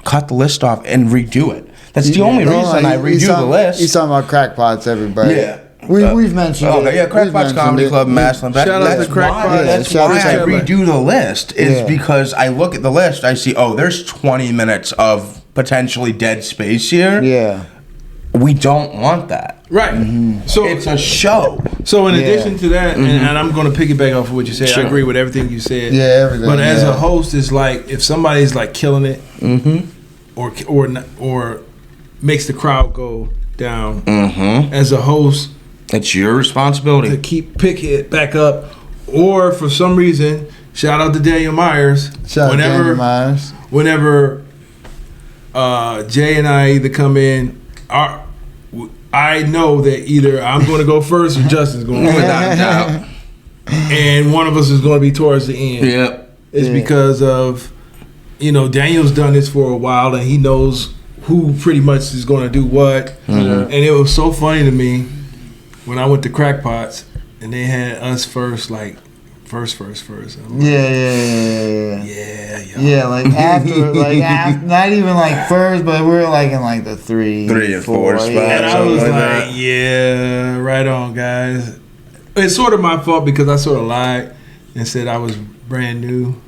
cut the list off and redo it. That's the only reason I redo the list. He's talking about Crackpots, everybody. Yeah. We've mentioned it. Yeah, Crackpots Comedy Club, Maslin. Shout out to Crackpots. That's why I redo the list, is because I look at the list, I see, there's 20 minutes of potentially dead space here. Yeah. We don't want that. Right. So it's a show. So in addition to that, and I'm going to piggyback off of what you said. Sure. I agree with everything you said. Yeah, everything. But as a host, it's like if somebody's like killing it, or makes the crowd go down. As a host, it's your responsibility to pick it back up, or for some reason, shout out to Daniel Myers. Whenever Jay and I either come in, I know that either I'm going to go first or Justin's going to go without a doubt, and one of us is going to be towards the end. Yep. is because of, Daniel's done this for a while and he knows who pretty much is going to do what. And it was so funny to me when I went to Crackpots and they had us first, like, first. I'm like, Yeah, like after, not even like first, but we were like in like the 3 and 4 spots. and I was like like, that. yeah, right on, guys. It's sort of my fault because I sort of lied and said I was brand new.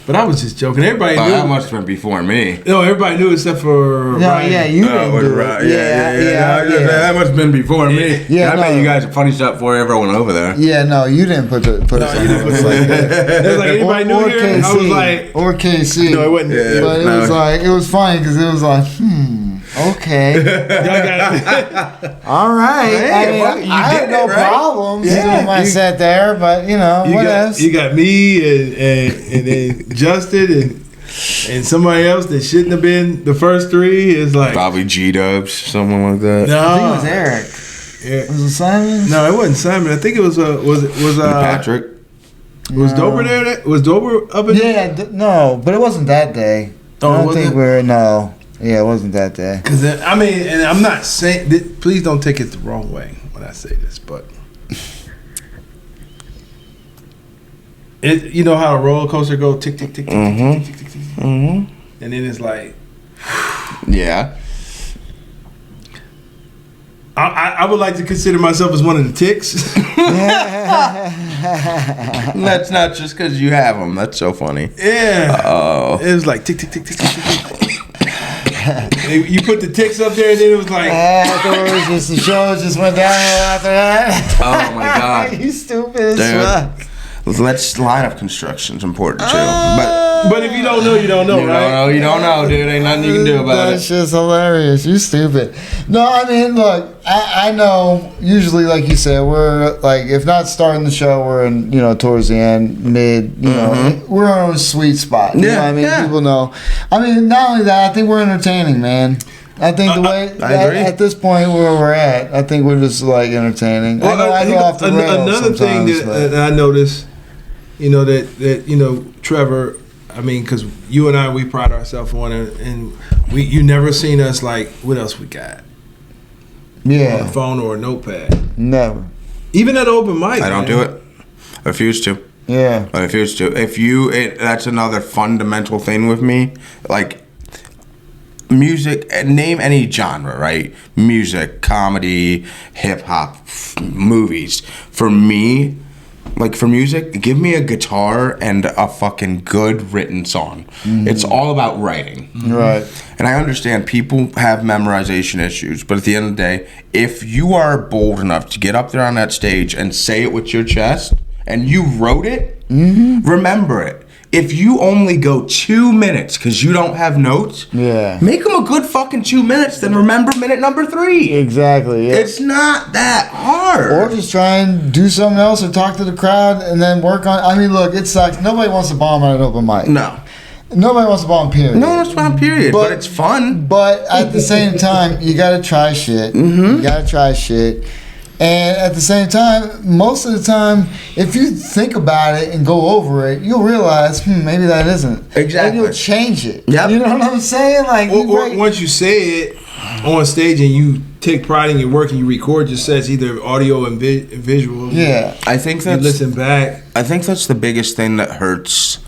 But I was just joking. Everybody knew. That must have been before me. No, everybody knew except for Ryan. Yeah, you didn't do it. Yeah. That must have been before me. Yeah, I bet you guys are funny stuff for everyone over there. Yeah, no, you didn't put us No, you didn't put us like that. It was like anybody knew or here. KC, I was like, or KC. no, it wasn't. Yeah. But it was like, it was funny because it was like, okay. Y'all got it. All right. Hey, I mean, you I did had it, no right? problems Yeah, doing my you- set there, but what else? You got me and then Justin and somebody else that shouldn't have been the first 3 is like Probably G-Dubs, someone like that. no. I think it was Eric. Yeah. Was it Simon? No, it wasn't Simon. I think it was Patrick. Was Dober there? Was Dober up in there? Yeah, no, but it wasn't that day. Oh, I don't wasn't think it? no. Yeah, it wasn't that day. Because I mean, and I'm not saying. Please don't take it the wrong way when I say this, but you know how a roller coaster go tick tick tick tick tick tick tick tick tick, and then it's like Yeah. I would like to consider myself as one of the ticks. That's not just because you have them. That's so funny. Yeah. Oh. It was like tick tick tick tick tick tick tick. You put the ticks up there, and then it was like. Afterwards, just the show just went downhill after that. Oh my God. You stupid as Dude. fuck. Let's line up construction's important too. But if you don't know, you don't know, right? You don't know, dude. Ain't nothing you can do about That's it. just hilarious. You stupid. No, I mean, look, I know. Usually, like you said, we're like, if not starting the show, we're in, towards the end, mid. Know, we're on a sweet spot. You know what I mean, people know. I mean, not only that, I think we're entertaining, man. I think the way I agree. at this point where we're at, I think we're just like entertaining. I know I go off the rails Another thing sometimes, that I noticed, that Trevor. I mean, because you and I, we pride ourselves on it, and you never seen us like, what else we got? On a phone or a notepad. Never. Even at open mic. I don't do it. I refuse to. Yeah. I refuse to. That's another fundamental thing with me. Like, music, name any genre, right? Music, comedy, hip hop, movies. For me, like for music, give me a guitar and a fucking good written song. It's all about writing. Right. And I understand people have memorization issues, but at the end of the day, if you are bold enough to get up there on that stage and say it with your chest, and you wrote it, remember it. If you only go 2 minutes because you don't have notes, make them a good fucking 2 minutes, then remember minute number 3. Exactly. Yeah. It's not that hard. Or just try and do something else or talk to the crowd and then work on. I mean, look, it sucks. Nobody wants to bomb on an open mic. No. Nobody wants to bomb, period. No, it's not period, but it's fun. But at the same time, you got to try shit. You got to try shit. And at the same time, most of the time, if you think about it and go over it, you'll realize, maybe that isn't. Exactly. And you'll change it. Yep. You know what I'm saying? Like, Or once you say it on stage and you take pride in your work and you record your sets, either audio and visual. Yeah. I think You that's listen back. I think that's the biggest thing that hurts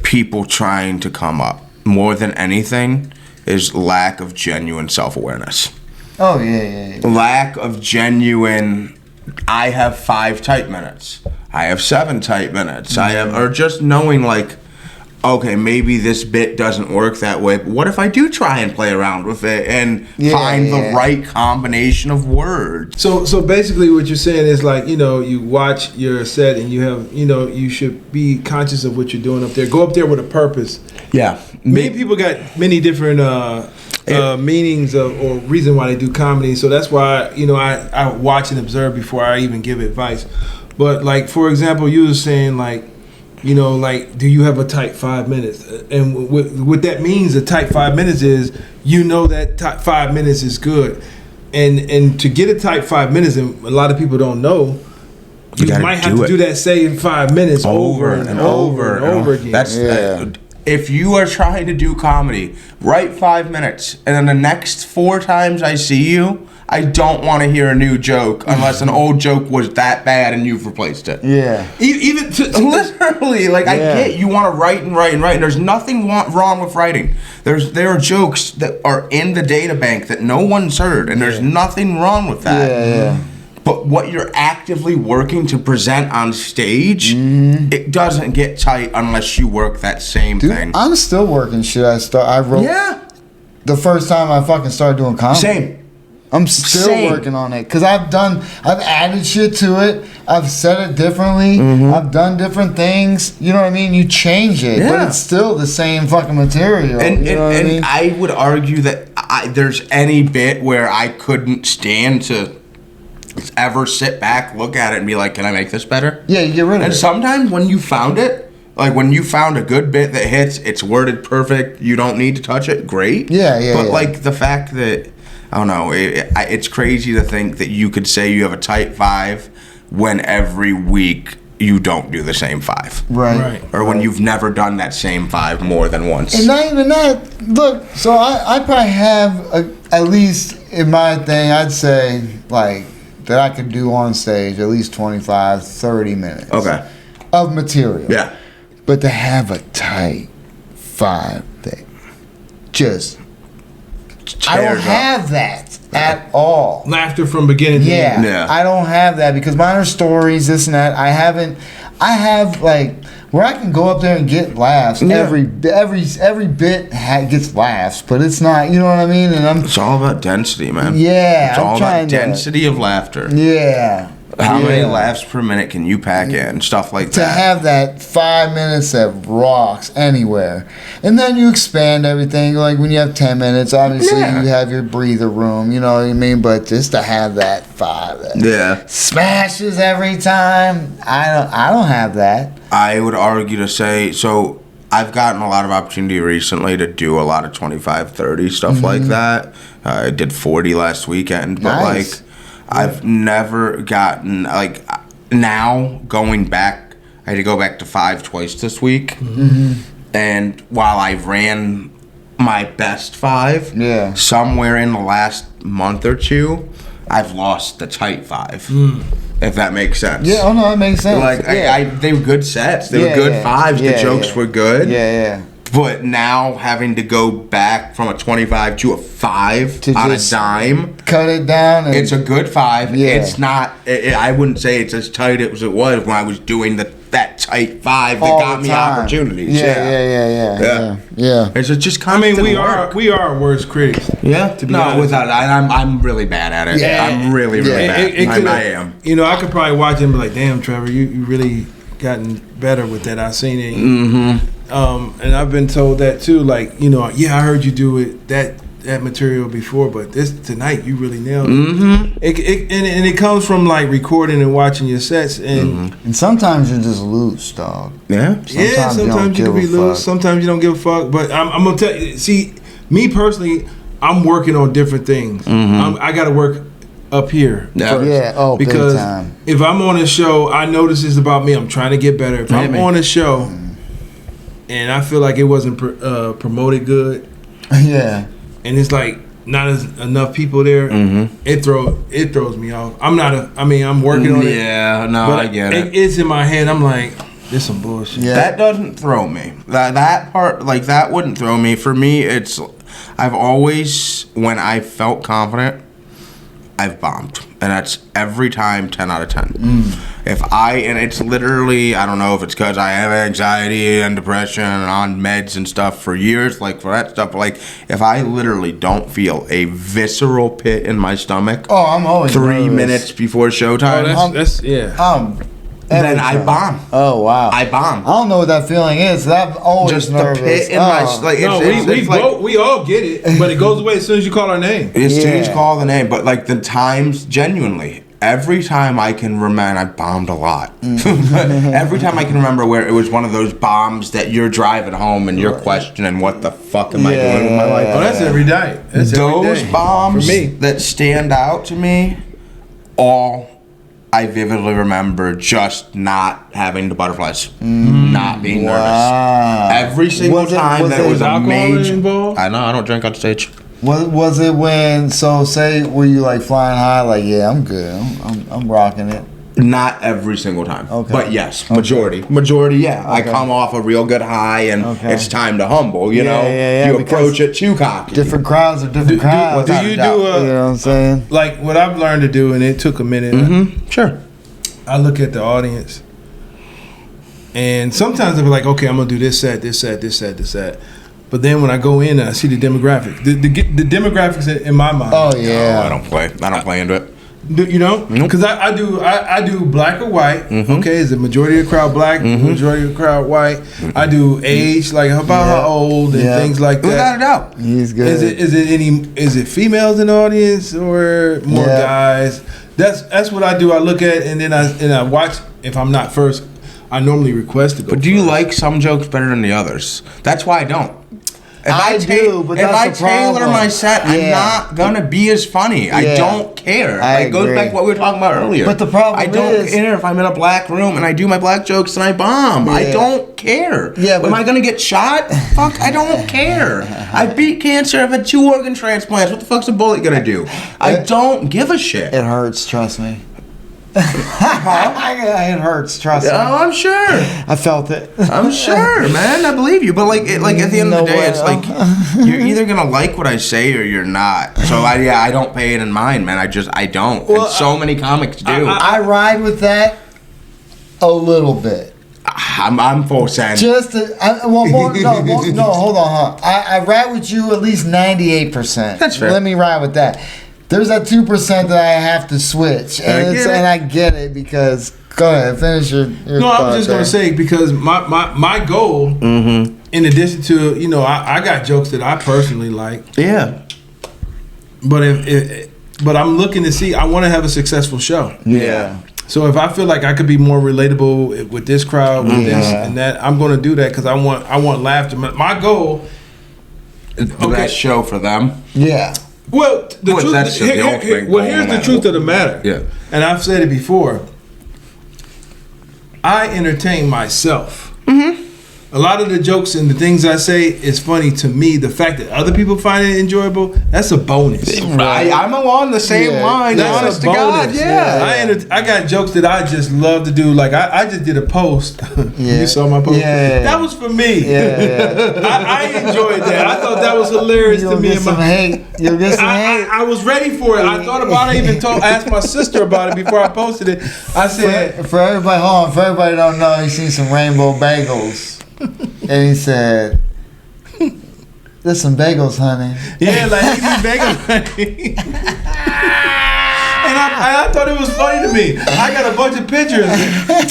people trying to come up more than anything is lack of genuine self-awareness. Oh, yeah. Lack of genuine, I have 5 tight minutes. I have 7 tight minutes. Or just knowing like, okay, maybe this bit doesn't work that way, but what if I do try and play around with it and find the right combination of words? So basically what you're saying is like, you watch your set and you have, you should be conscious of what you're doing up there. Go up there with a purpose. Yeah. Many people got many different meanings or reason why they do comedy. So that's why, I watch and observe before I even give advice. But like, for example, you were saying like, do you have a tight 5 minutes? And what that means, a tight 5 minutes is, that tight 5 minutes is good. And to get a tight 5 minutes, and a lot of people don't know, you might have to do that same 5 minutes over and over again. That's if you are trying to do comedy, write 5 minutes, and then the next 4 times I see you, I don't want to hear a new joke unless an old joke was that bad and you've replaced it. Yeah. Even literally, like I get you want to write and write and write. And there's nothing wrong with writing. There are jokes that are in the data bank that no one's heard, and there's nothing wrong with that. Yeah. But what you're actively working to present on stage, it doesn't get tight unless you work that same thing. I'm still working shit. I wrote the first time I fucking started doing comedy. Same. I'm still working on it because I've added shit to it. I've said it differently. I've done different things. You know what I mean? You change it, but it's still the same fucking material. And, you know what I mean? I would argue that there's any bit where I couldn't stand to ever sit back, look at it, and be like, "Can I make this better?" Yeah, you get rid of it. And sometimes when you found it, like when you found a good bit that hits, it's worded perfect. You don't need to touch it. Great. But like the fact that I don't know, it's crazy to think that you could say you have a tight 5 when every week you don't do the same 5. Right. Or when you've never done that same 5 more than once. And not even that. Look, so I probably have at least in my thing, I'd say like that I could do on stage at least 25, 30 minutes. Of material. Yeah. But to have a tight 5 thing, just I don't have that at all. Laughter from beginning to end. Yeah, I don't have that because mine are stories, this and that. I have like where I can go up there and get laughs. Every bit gets laughs, but it's not. You know what I mean? And it's all about density, man. Yeah, it's all about density of laughter. Yeah. How many laughs per minute can you pack in? Stuff like that. To have that 5 minutes that rocks anywhere. And then you expand everything. Like when you have 10 minutes, obviously you have your breather room, you know what I mean? But just to have that 5 that smashes every time, I don't have that. I would argue to say, so I've gotten a lot of opportunity recently to do a lot of 25, 30 stuff like that. I did 40 last weekend, but like I've never gotten, like, now going back, I had to go back to 5 twice this week. And while I ran my best 5, somewhere in the last month or 2, I've lost the tight 5. If that makes sense. Yeah, oh no, that makes sense. Like, they were good sets. They were good 5s. The jokes were good. But now having to go back from a 25 to a 5 to on a dime, cut it down. And it's a good 5. It's not. I wouldn't say it's as tight as it was when I was doing that tight 5 that got me opportunities. Yeah. It's just constant we work. are our worst critics. Yeah. To be honest. Without I'm really bad at it. I'm really bad. I am. You know, I could probably watch it and be like, "Damn, Trevor, you really gotten better with that. I've seen it." And I've been told that too. Like, you know, I heard you do it that material before, but tonight you really nailed it. And it comes from like recording and watching your sets, and sometimes you're just loose, dog. Sometimes you can be loose. Sometimes you don't give a fuck. But I'm gonna tell you. See, me personally, I'm working on different things. I got to work up here first. Because big time. If I'm on a show, I know this is about me. I'm trying to get better. If I'm on a show and I feel like it wasn't promoted good, and it's like not enough people there, it throws me off. I'm working on it. Yeah, no, I get it. It's in my head. I'm like, this some bullshit. That doesn't throw me. That part, like, that wouldn't throw me. For me, I've always, when I felt confident, I've bombed. And that's every time 10 out of 10. And it's literally, I don't know if it's because I have anxiety and depression and on meds and stuff for years, like for that stuff, but like if I literally don't feel a visceral pit in my stomach, I'm always 3 minutes before showtime, then I bomb. Oh wow! I bomb. I don't know what that feeling is. I'm always just nervous. The pit in my we all get it, but it goes away as soon as you call our name. As soon as you call the name, but like the times, genuinely, every time I can remember, I bombed a lot. Every time I can remember where it was one of those bombs that you're driving home and you're questioning what the fuck am I doing with my life? Oh, that's every day. Those bombs for me that stand out to me all I vividly remember just not having the butterflies, not being nervous. Every single time that it was a major. Involved? I know, I don't drink on stage. Was it when? So say, were you like flying high? Like, yeah, I'm good. I'm rocking it. Not every single time. Okay. But yes, majority. Majority, yeah. Okay. I come off a real good high and it's time to humble, you know? You approach it too cocky. Different crowds are different crowds. Do you do you know what I'm saying? Like what I've learned to do, and it took a minute. Sure. I look at the audience. And sometimes I'll be like, okay, I'm going to do this set, this set, this set, this set. But then when I go in and I see the demographics, the demographics in my mind. Oh, yeah. No, I don't play into it. You know, because I do black or white. Okay, is the majority of the crowd black? Majority of the crowd white. I do age, like about how old and things like that. Without a doubt, he's good. Is it females in the audience or more guys? That's what I do. I look at and then I watch. If I'm not first, I normally request to go. But do you like some jokes better than the others? That's why I don't. If I do, but that's the problem. Tailor my set, I'm not gonna be as funny. I don't care. It goes back to what we were talking about earlier. But the problem I don't care if I'm in a black room and I do my black jokes and I bomb. I don't care. Yeah, but am I gonna get shot? Fuck, I don't care. I beat cancer. I've had 2 organ transplants. What the fuck's a bullet gonna do? I don't give a shit. It hurts. Trust me. It hurts. Trust me. Oh, I'm sure. I felt it. I'm sure, man. I believe you. But like at the end of the day, it's like you're either gonna like what I say or you're not. So I don't pay it in mind, man. I don't. Well, and so many comics do. I ride with that a little bit. I'm full send. Hold on, huh? I ride with you at least 98%. That's fair. Let me ride with that. There's that 2% that I have to switch, and I get it because. Go ahead, finish your No, I was just gonna say because my goal, in addition to I got jokes that I personally like. Yeah. But I'm looking to see. I want to have a successful show. Yeah. So if I feel like I could be more relatable with this crowd, with this and that, I'm going to do that because I want laughter. My goal is the best show for them. Yeah. Well, here's the truth of the matter. Yeah. And I've said it before. I entertain myself. A lot of the jokes and the things I say is funny to me. The fact that other people find it enjoyable, that's a bonus. I'm along the same line. That's honest a bonus. To God, yeah. I got jokes that I just love to do. Like I just did a post. You saw my post? Yeah. That was for me. Yeah. I enjoyed that. I thought that was hilarious to me. You'll get some hate. I was ready for it. I thought about it. I even asked my sister about it before I posted it. I said, for everybody don't know, he seen some rainbow bagels. And he said, "There's some bagels, honey." Yeah, like these bagels, honey. And I thought it was funny to me. I got a bunch of pictures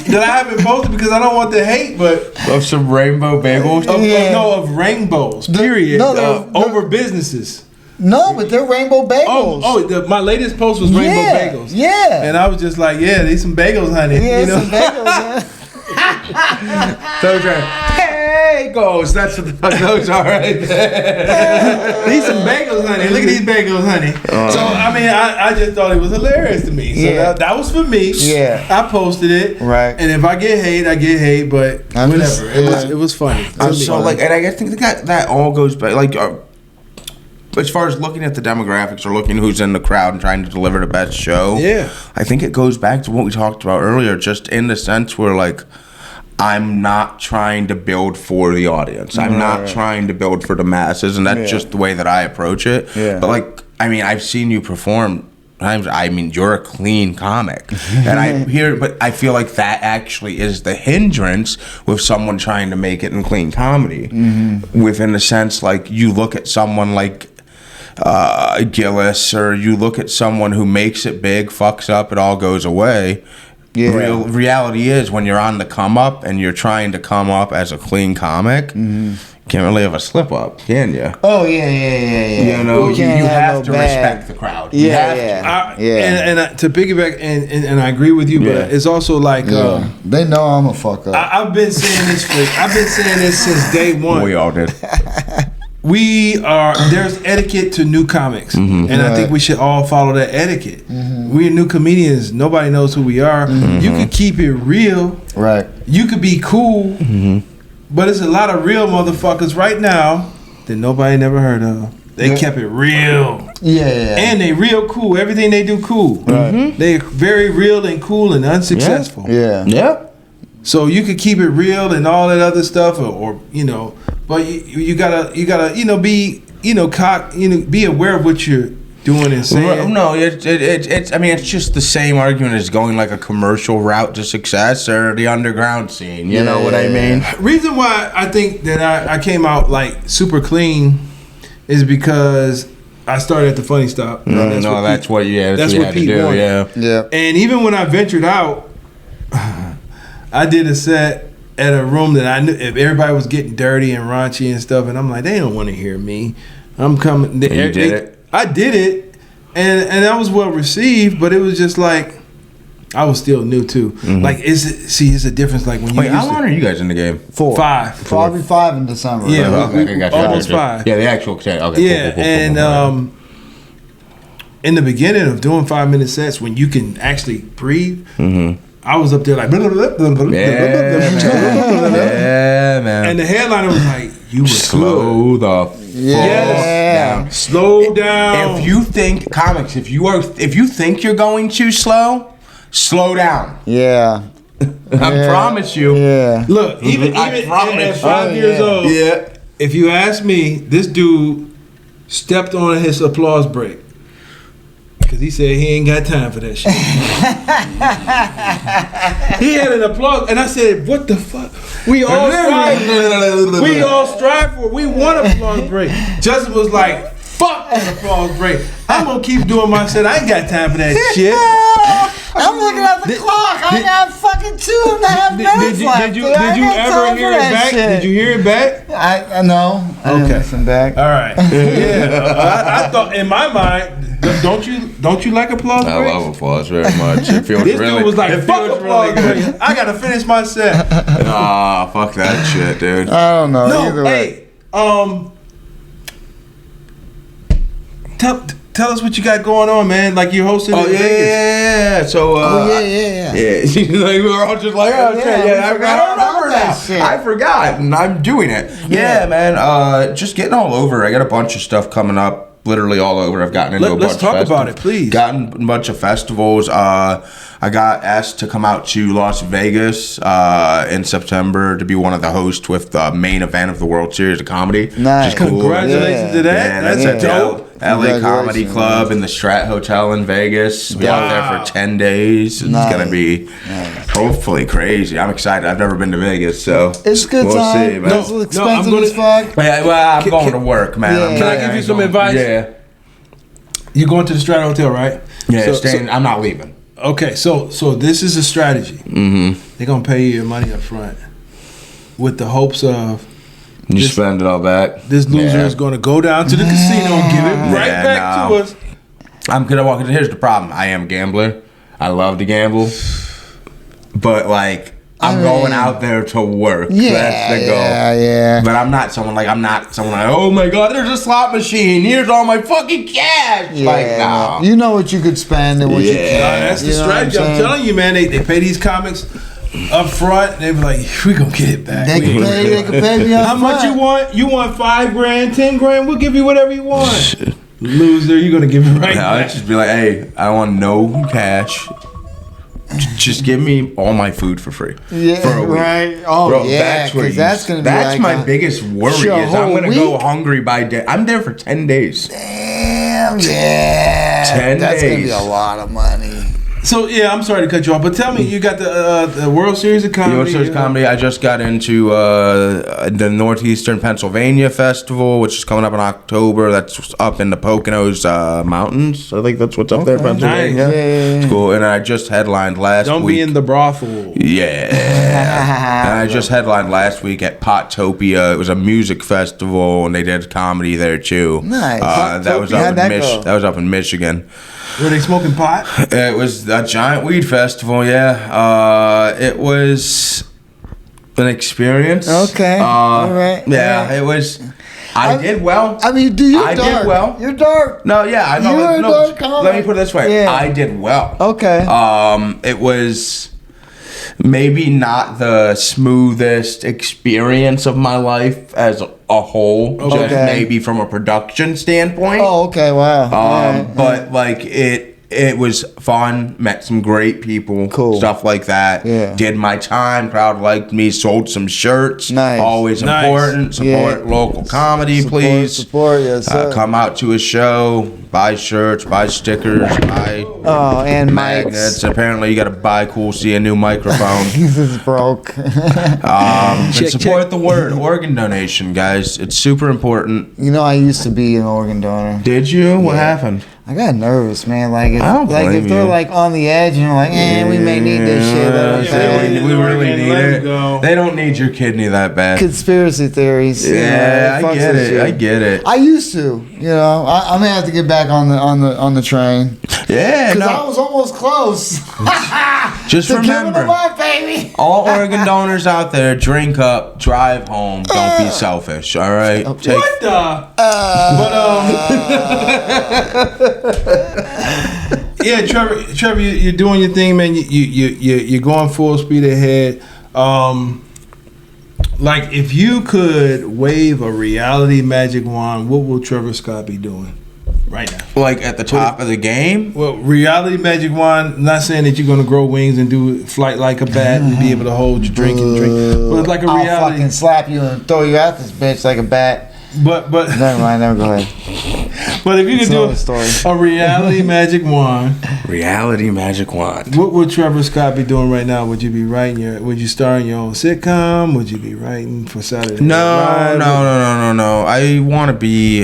that I haven't posted because I don't want the hate, but of some rainbow bagels. Of rainbows. Period. Over businesses. No, but they're rainbow bagels. My latest post was rainbow bagels. Yeah. And I was just like, these some bagels, honey. Yeah, some bagels. Those are bagels. That's what the fuck those are right there. These some bagels, honey. Look at these bagels, honey. So I mean, I just thought it was hilarious to me. So that was for me. Yeah. I posted it. Right. And if I get hate, I get hate. But whatever. It was funny. I'm so like, and I think that all goes back like. As far as looking at the demographics or looking who's in the crowd and trying to deliver the best show, I think it goes back to what we talked about earlier, just in the sense where, like, I'm not trying to build for the audience. I'm not trying to build for the masses, and that's just the way that I approach it. Yeah. But, like, I mean, I've seen you perform times. I mean, you're a clean comic. And I feel like that actually is the hindrance with someone trying to make it in clean comedy. Within the sense, like, you look at someone like Gillis, or you look at someone who makes it big, fucks up, it all goes away. Yeah. Reality is, when you're on the come up and you're trying to come up as a clean comic, you can't really have a slip up, can you? Oh yeah. You know, you have to respect the crowd. And to piggyback, and I agree with you, but it's also like they know I'm a fuck up. I've been saying this since day one. We all did. there's etiquette to new comics, and I think we should all follow that etiquette. We're new comedians. Nobody knows who we are. You can keep it real. Right. You could be cool, but there's a lot of real motherfuckers right now that nobody never heard of. They kept it real. Yeah. And they real cool. Everything they do cool. Right. They're very real and cool and unsuccessful. Yeah. So you could keep it real and all that other stuff, or you know, but you gotta be be aware of what you're doing and saying. No, it's. I mean, it's just the same argument as going like a commercial route to success or the underground scene. You know what I mean? Reason why I think that I came out like super clean is because I started at the Funny Stop. That's what you had to do. Wanted. Yeah. And even when I ventured out, I did a set at a room that I knew if everybody was getting dirty and raunchy and stuff, and I'm like, they don't want to hear me. I'm coming. You did it? I did it, and I was well received, but it was just like I was still new too. Like, it's a difference. Like when you. Wait, how long are you guys in the game? 4. 5. Probably 5 in December. Yeah, right? almost 5. Yeah, the actual. Okay. Yeah, and in the beginning of doing 5-minute sets, when you can actually breathe, I was up there like, man. and the headliner was like, "You were slow good. the Yeah. Slow down." If you think comics, if you think you're going too slow, slow down. Yeah. I promise you. Yeah. Look, even at 5 years old, if you ask me, this dude stepped on his applause break. Because he said he ain't got time for that shit. He had an applause, and I said, "What the fuck? We all strive for it. We want an applause break." Justin was like, "Fuck an applause break. I'm gonna keep doing my shit. I ain't got time for that shit." I'm looking at the clock. I got fucking 2.5 minutes left. Did you ever hear it back? Did you hear it back? I know. I didn't listen back. All right. Yeah. I thought in my mind. Don't you like applause breaks? I love applause very much. It feels this really. Dude was like, "Fuck applause really breaks. I gotta finish my set." Fuck that shit, dude. I don't know. No, either way. Tell us what you got going on, man. Like you're hosting. Oh in Vegas. yeah. So. Yeah. Like we were all just like, oh shit, I remember that shit. I forgot, and I'm doing it. Yeah, man. Just getting all over. I got a bunch of stuff coming up. Literally all over. I've gotten into a bunch of festivals. Let's talk about it, please. Gotten a bunch of festivals. I got asked to come out to Las Vegas in September to be one of the hosts with the main event of the World Series of Comedy. Nice. Which is cool. Congratulations to that. Yeah, that's a dope. LA Comedy Club in the Strat Hotel in Vegas. We're out there for 10 days. It's going to be hopefully crazy. I'm excited. I've never been to Vegas, so it's good we'll time. see, man. It's expensive as fuck. Yeah, well, I'm going to work, man. Can I give you some advice? Yeah. You're going to the Strat Hotel, right? Yeah, I'm not leaving. Okay, so this is a strategy. They're going to pay you your money up front with the hopes of you spend it all back. This loser is going to go down to the casino and give it right back to us. I'm going to walk into. Here's the problem. I am a gambler. I love to gamble. But, like, I'm going out there to work. Yeah, that's the goal. Yeah. But I'm not someone like, oh my God, there's a slot machine. Here's all my fucking cash. Yeah, like, no. You know what you could spend and what you can't. That's the strategy. I'm telling you, man. They pay these comics up front. And they be like, we going to get it back. They can pay me up How front. much you want? You want $5 grand, $10 grand? We'll give you whatever you want. Loser, you're going to give it right back. I'd just be like, hey, I want no cash. Just give me all my food for free. Yeah, for a week. right. Oh, bro, yeah, because that's going to be that's like my biggest worry is I'm going to go hungry by day. I'm there for 10 days. Damn, yeah. 10 that's days. Going to be a lot of money. So, yeah, I'm sorry to cut you off, but tell me, you got the World Series of Comedy. The World Series of Comedy, I just got into the Northeastern Pennsylvania Festival, which is coming up in October. That's up in the Poconos Mountains. I think that's what's up there, Pennsylvania. Nice. Yeah. It's cool. And I just headlined last week. Don't be in the brothel. Yeah. And I just headlined last week at Pottopia. It was a music festival, and they did comedy there, too. Nice. That was up in Michigan. Were they smoking pot? It was a giant weed festival, yeah. It was an experience. Okay. All right. Yeah, it was. I did well. I mean, you're I dark. did well. You're dark. No, yeah, I know. You're a dark comic. Let me put it this way. Yeah. I did well. Okay. It was maybe not the smoothest experience of my life as a whole, just Okay. maybe from a production standpoint. Oh, okay. Wow. Alright. But like it was fun. Met some great people. Cool. Stuff like that. Yeah. Did my time. Crowd liked me. Sold some shirts. Nice. Always Nice. important. Support local comedy, please. Support, yes, sir. Come out to a show. Buy shirts. Buy stickers. Buy and magnets. mics. Apparently, you got to buy cool. See a new microphone. This is broke. And support the word. Organ donation, guys. It's super important. You know, I used to be an organ donor. Did you? What happened? I got nervous, man. Like if, I don't like blame if they're you. like on the edge, and you're like, we may need this shit. We really need Let it. it go. They don't need your kidney that bad. Conspiracy theories. you know, Yeah, it I fucks get with it. you. I get it. I used to, you know. I may have to get back on the train Yeah, because I no. was almost close. Just to giving remember, them up, baby. all organ donors out there, drink up, drive home. Don't be selfish. All right. Take. What the? Yeah, Trevor, you're doing your thing, man. You're going full speed ahead. Like, if you could wave a reality magic wand, what will Trevor Scott be doing right now? Like at the top of the game. Well, reality magic wand. Not saying that you're gonna grow wings and do flight like a bat and be able to hold your drink and drink, but it's like a I'll reality. fucking slap you and throw you out this bitch like a bat. But Never mind. Never go ahead. but if you could It's do another story. a reality magic wand. Reality magic wand. What would Trevor Scott be doing right now? Would you be writing would you star in your own sitcom? Would you be writing for Saturday No. Night Live? I want to be.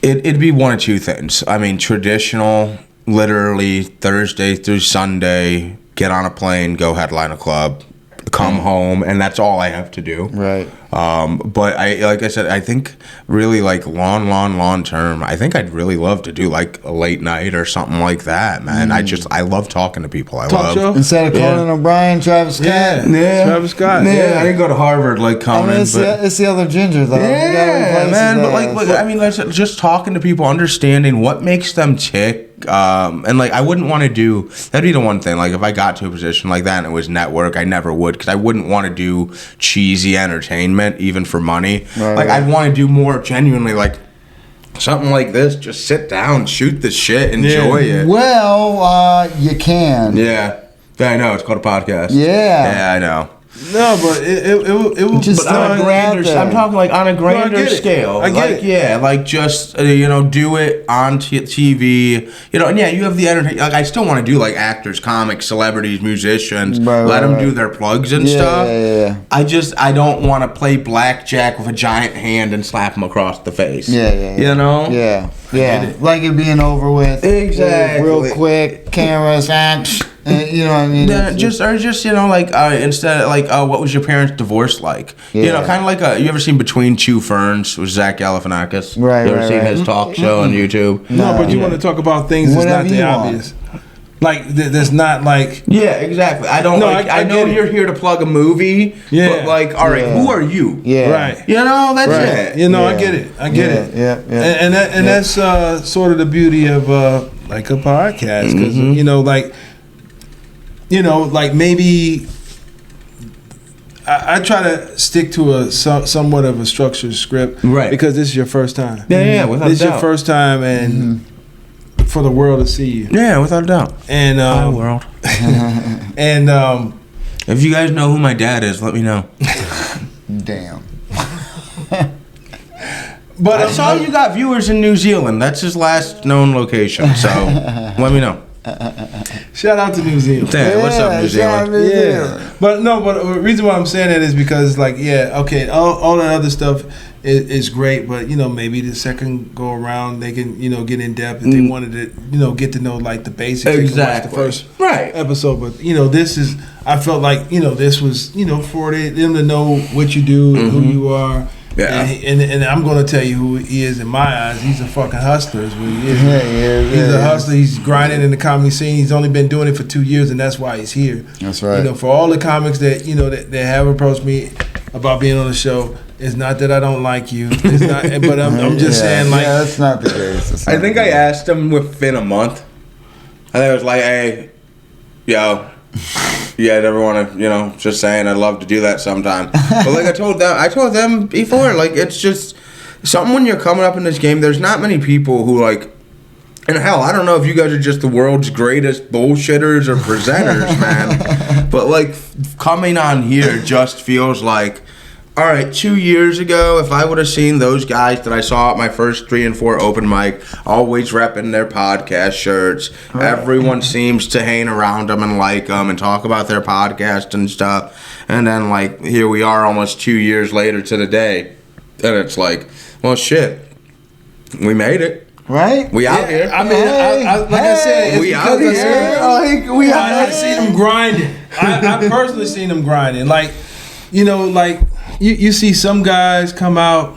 It'd be one of two things. I mean, traditional, literally Thursday through Sunday, get on a plane, go headline a club, come home, and that's all I have to do. Right. But like I said, I think really like long term, I think I'd really love to do like a late night or something like that, man. I love talking to people. Talk show? Instead of Conan O'Brien, Travis Scott. Yeah. Trevor Scott. Yeah, I didn't go to Harvard like I Conan, mean, it's the other ginger though. You gotta yeah, replace man. his But like, ass. look, I mean, like, just talking to people, understanding what makes them tick. And like, I wouldn't want to do. That'd be the one thing. Like, if I got to a position like that and it was network, I never would, because I wouldn't want to do cheesy entertainment even for money. Right, like, right. I'd want to do more genuinely, like something like this. Just sit down, shoot the shit, enjoy it. Well, you can. Yeah, I know. It's called a podcast. Yeah. I know. No, but it would Just But on a throwing it grander, out there. I'm talking like on a grander get it. scale. I get like, it. yeah, like just do it on TV. And yeah, you have the entertainment. Like, I still want to do like actors, comics, celebrities, musicians. Right, let them right. do their plugs and Yeah, stuff. yeah. I don't want to play blackjack with a giant hand and slap him across the face. Yeah. You know. Yeah. get it. Like it being over with. Exactly. Real quick, cameras, you know what I mean? Yeah, just like instead of like what was your parents' divorce like? You know, Yeah. kind of like you ever seen Between Two Ferns with Zach Galifianakis? Right, You ever right, seen right. his talk show on YouTube? No, but you want to talk about things that's Whatever not the you want. obvious. Like that's not like Yeah, exactly. I don't No, like. I I know get it. you're here to plug a movie. Yeah. But like, all right, Yeah. who are you? Yeah. right. You know, that's Right. it. You know, I Yeah. get it. I get it. Yeah. And that's sort of the beauty of like a podcast, because like maybe I try to stick to a somewhat of a structured script, Right. Because this is your first time. Yeah, without This is a your doubt. first time, and for the world to see you. Yeah, without a doubt. And Hi, world. and If you guys know who my dad is, let me know. Damn. but I saw you got viewers in New Zealand. That's his last known location. So let me know. shout out to New Zealand. Yeah, what's up, New Zealand? Yeah, but the reason why I'm saying that is because, like, all that other stuff is great, but maybe the second go around they can get in depth if they wanted to get to know like the basics. They can watch the first Right. episode, but this is I felt like this was for them to know what you do and who you are. Yeah. And I'm gonna tell you who he is in my eyes. He's a fucking hustler, is what he is. Yeah, He's a hustler. He's grinding in the comedy scene. He's only been doing it for 2 years, and that's why he's here. That's right. For all the comics that that have approached me, about being on the show. It's not that I don't like you. It's not, but I'm just saying, like, yeah, that's not the case. I think I asked him within a month. I think I was like, hey, yo, you guys ever want to, just saying I'd love to do that sometime. But like I told them before, like, it's just something when you're coming up in this game, there's not many people who, like, and hell, I don't know if you guys are just the world's greatest bullshitters or presenters, man. But like coming on here just feels like, all right, 2 years ago, if I would have seen those guys that I saw at my first 3 and 4 open mic, always repping their podcast shirts, everyone seems to hang around them and like them and talk about their podcast and stuff. And then like here we are almost 2 years later to the day, and it's like, well, shit, we made it. Right? We out here. I mean, I said, we out here. I seen them grinding. I personally seen them grinding. Like, like you see some guys come out,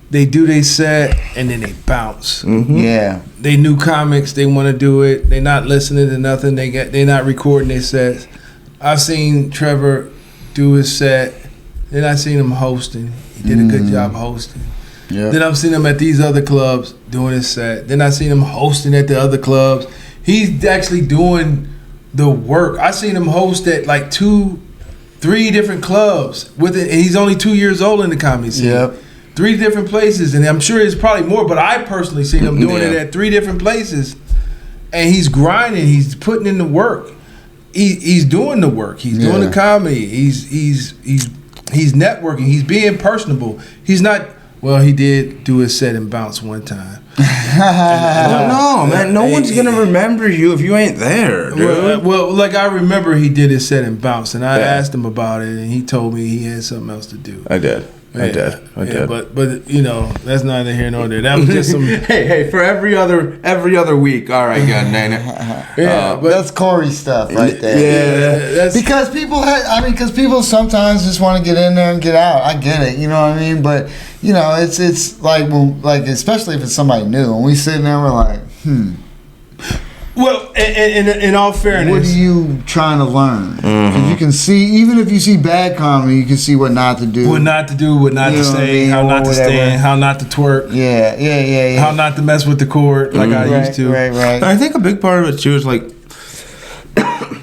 they do their set, and then they bounce. Mm-hmm. Yeah. They new comics, they want to do it. They not listening to nothing. They not recording their sets. I've seen Trevor do his set. Then I seen him hosting. He did a good job hosting. Yep. Then I've seen him at these other clubs doing his set. Then I seen him hosting at the other clubs. He's actually doing the work. I seen him host at like 2-3 different clubs with it. And he's only 2 years old in the comedy scene. Yep. 3 different places, and I'm sure it's probably more. But I personally seen him doing it at 3 different places, and he's grinding. He's putting in the work. He's doing the work. He's doing the comedy. He's networking. He's being personable. He's not. Well, he did do his set and bounce one time. No, man. No one's going to remember you if you ain't there, dude. Well, like I remember he did his set and bounce, and I asked him about it, and he told me he had something else to do. I did. I did. But that's neither here nor there. That was just some. hey, for every other week. All right, good, Nana. But that's Corey stuff right there. Yeah, because people sometimes just want to get in there and get out. I get it, you know what I mean? But it's like especially if it's somebody new, and we sitting there, we're like, Well, in all fairness, what are you trying to learn? Because you can see, even if you see bad comedy, you can see what not to do. What not to do, what not to say, how not to stand, how not to twerk. Yeah. How not to mess with the cord like I used to. Right. I think a big part of it too is like,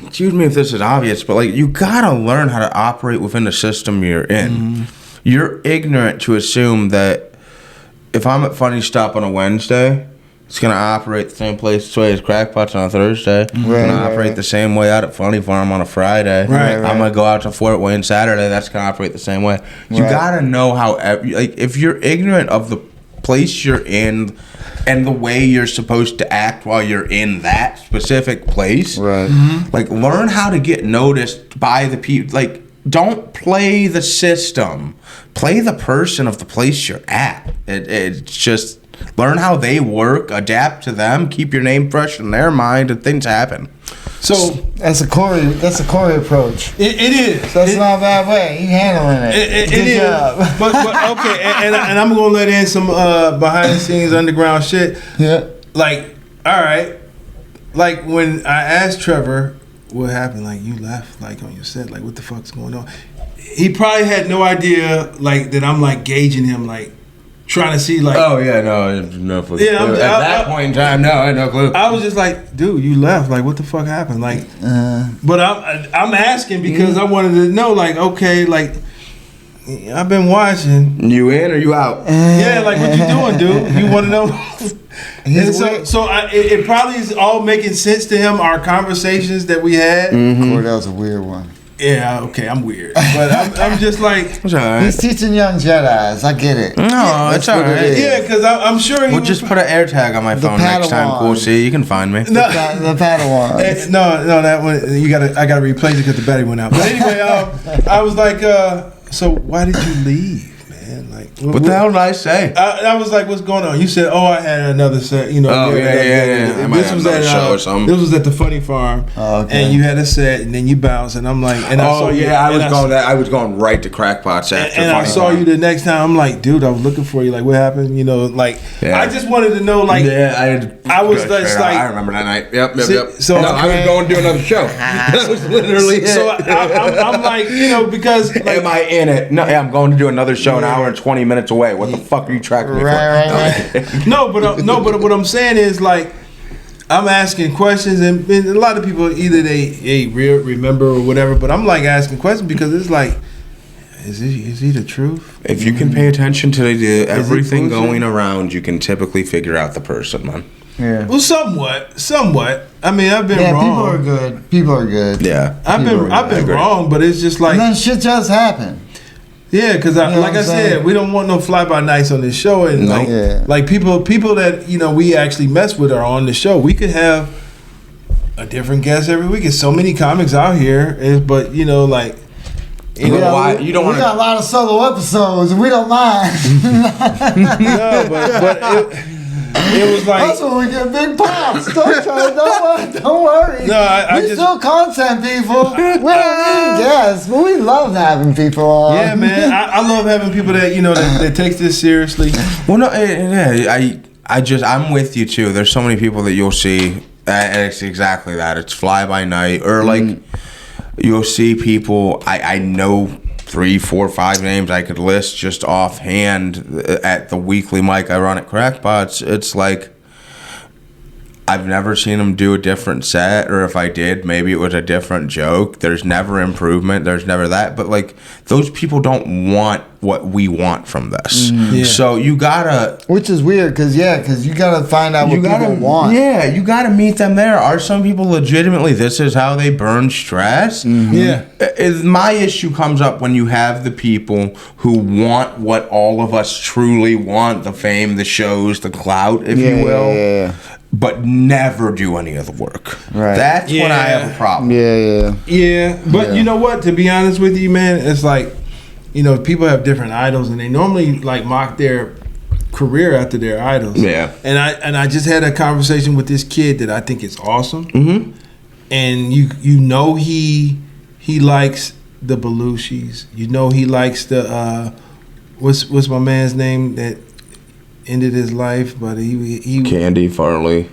excuse me if this is obvious, but like you gotta learn how to operate within the system you're in. You're ignorant to assume that if I'm at Funny Stop on a Wednesday, it's going to operate the same place as Crackpots on a Thursday. It's going to operate the same way out at Funny Farm on a Friday. I'm going to go out to Fort Wayne Saturday. That's going to operate the same way. You got to know how, like, if you're ignorant of the place you're in and the way you're supposed to act while you're in that specific place, like, learn how to get noticed by the people. Like, don't play the system. Play the person of the place you're at. It's just... learn how they work, adapt to them, keep your name fresh in their mind, and things happen. So that's a Corey approach. It is. That's not a bad way. You handling it. Good job. But okay, and I'm gonna let in some behind the scenes underground shit. Yeah. Like, all right. Like when I asked Trevor what happened, like you left, like on your set, like what the fuck's going on? He probably had no idea, like that I'm like gauging him, like. Trying to see like no clue. Yeah, at that point in time, no, I had no clue. I was just like, dude, you left. Like, what the fuck happened? Like, but I'm asking because I wanted to know. Like, okay, like I've been watching. You in or you out? Yeah, like what you doing, dude? You want to know? And so it probably is all making sense to him. Our conversations that we had. Cordell's a weird one. Yeah, okay, I'm weird, but I'm just like it's all right. He's teaching young Jedis. I get it. No, it's all right. Yeah, because I'm sure we'll just put an AirTag on my phone next time. Cool, see, you can find me. The Padawan. No, that one I gotta replace it because the battery went out. But anyway, I was like, so why did you leave, man? Like, What the hell did I say? I was like, "What's going on?" You said, "Oh, I had another set." You know. Oh, yeah. I might have another show or something. This was at the Funny Farm, and you had a set, and then you bounced, and I'm like, and I saw you. I was going right to Crackpots after. And I saw you the next time. I'm like, dude, I was looking for you. Like, what happened? You know, like, I just wanted to know, like, I was just like, I remember that night. Yep. So no, I was going to do another show. That was literally it. So I'm like, you know, because like, am I in it? No, I'm going to do another show an hour and 20 minutes away. What the fuck are you tracking me for? Right. No, but what I'm saying is, like, I'm asking questions, and a lot of people either they remember or whatever, but I'm like asking questions because it's like, is he the truth? If you can pay attention to everything going around, you can typically figure out the person, man. Yeah. Well, somewhat. I mean, I've been wrong. People are good. Yeah. I've been wrong, but it's just like, and then shit just happened. Yeah, because like I said, we don't want no fly-by-nights on this show, and like people that, you know, we actually mess with are on the show. We could have a different guest every week. There's so many comics out here, but you know, like, you know why you don't want. We got a lot of solo episodes, and we don't mind. No, but it was like, that's when we get big pops. Don't worry. No, we still content people. We don't need guests, but we love having people on. Yeah, man. I love having people that, you know, that takes this seriously. Well, no, I'm with you too. There's so many people that you'll see, and it's exactly that. It's fly by night, or like you'll see people. I know 3, 4, 5 names I could list just offhand at the weekly mic I run at Crackpots. It's like, I've never seen them do a different set, or if I did, maybe it was a different joke. There's never improvement. There's never that. But like, those people don't want what we want from this. So you gotta, which is weird, because you gotta find out what people want. Yeah, you gotta meet them there. Are some people legitimately, this is how they burn stress? Yeah. My issue comes up when you have the people who want what all of us truly want: the fame, the shows, the clout, if you will. Yeah. But never do any of the work. Right. That's when I have a problem. Yeah. But you know what? To be honest with you, man, it's like, you know, people have different idols, and they normally like mock their career after their idols. Yeah. And I just had a conversation with this kid that I think is awesome. Mm-hmm. And you know he likes the Belushis. You know he likes the what's my man's name that ended his life, but he Candy Farley,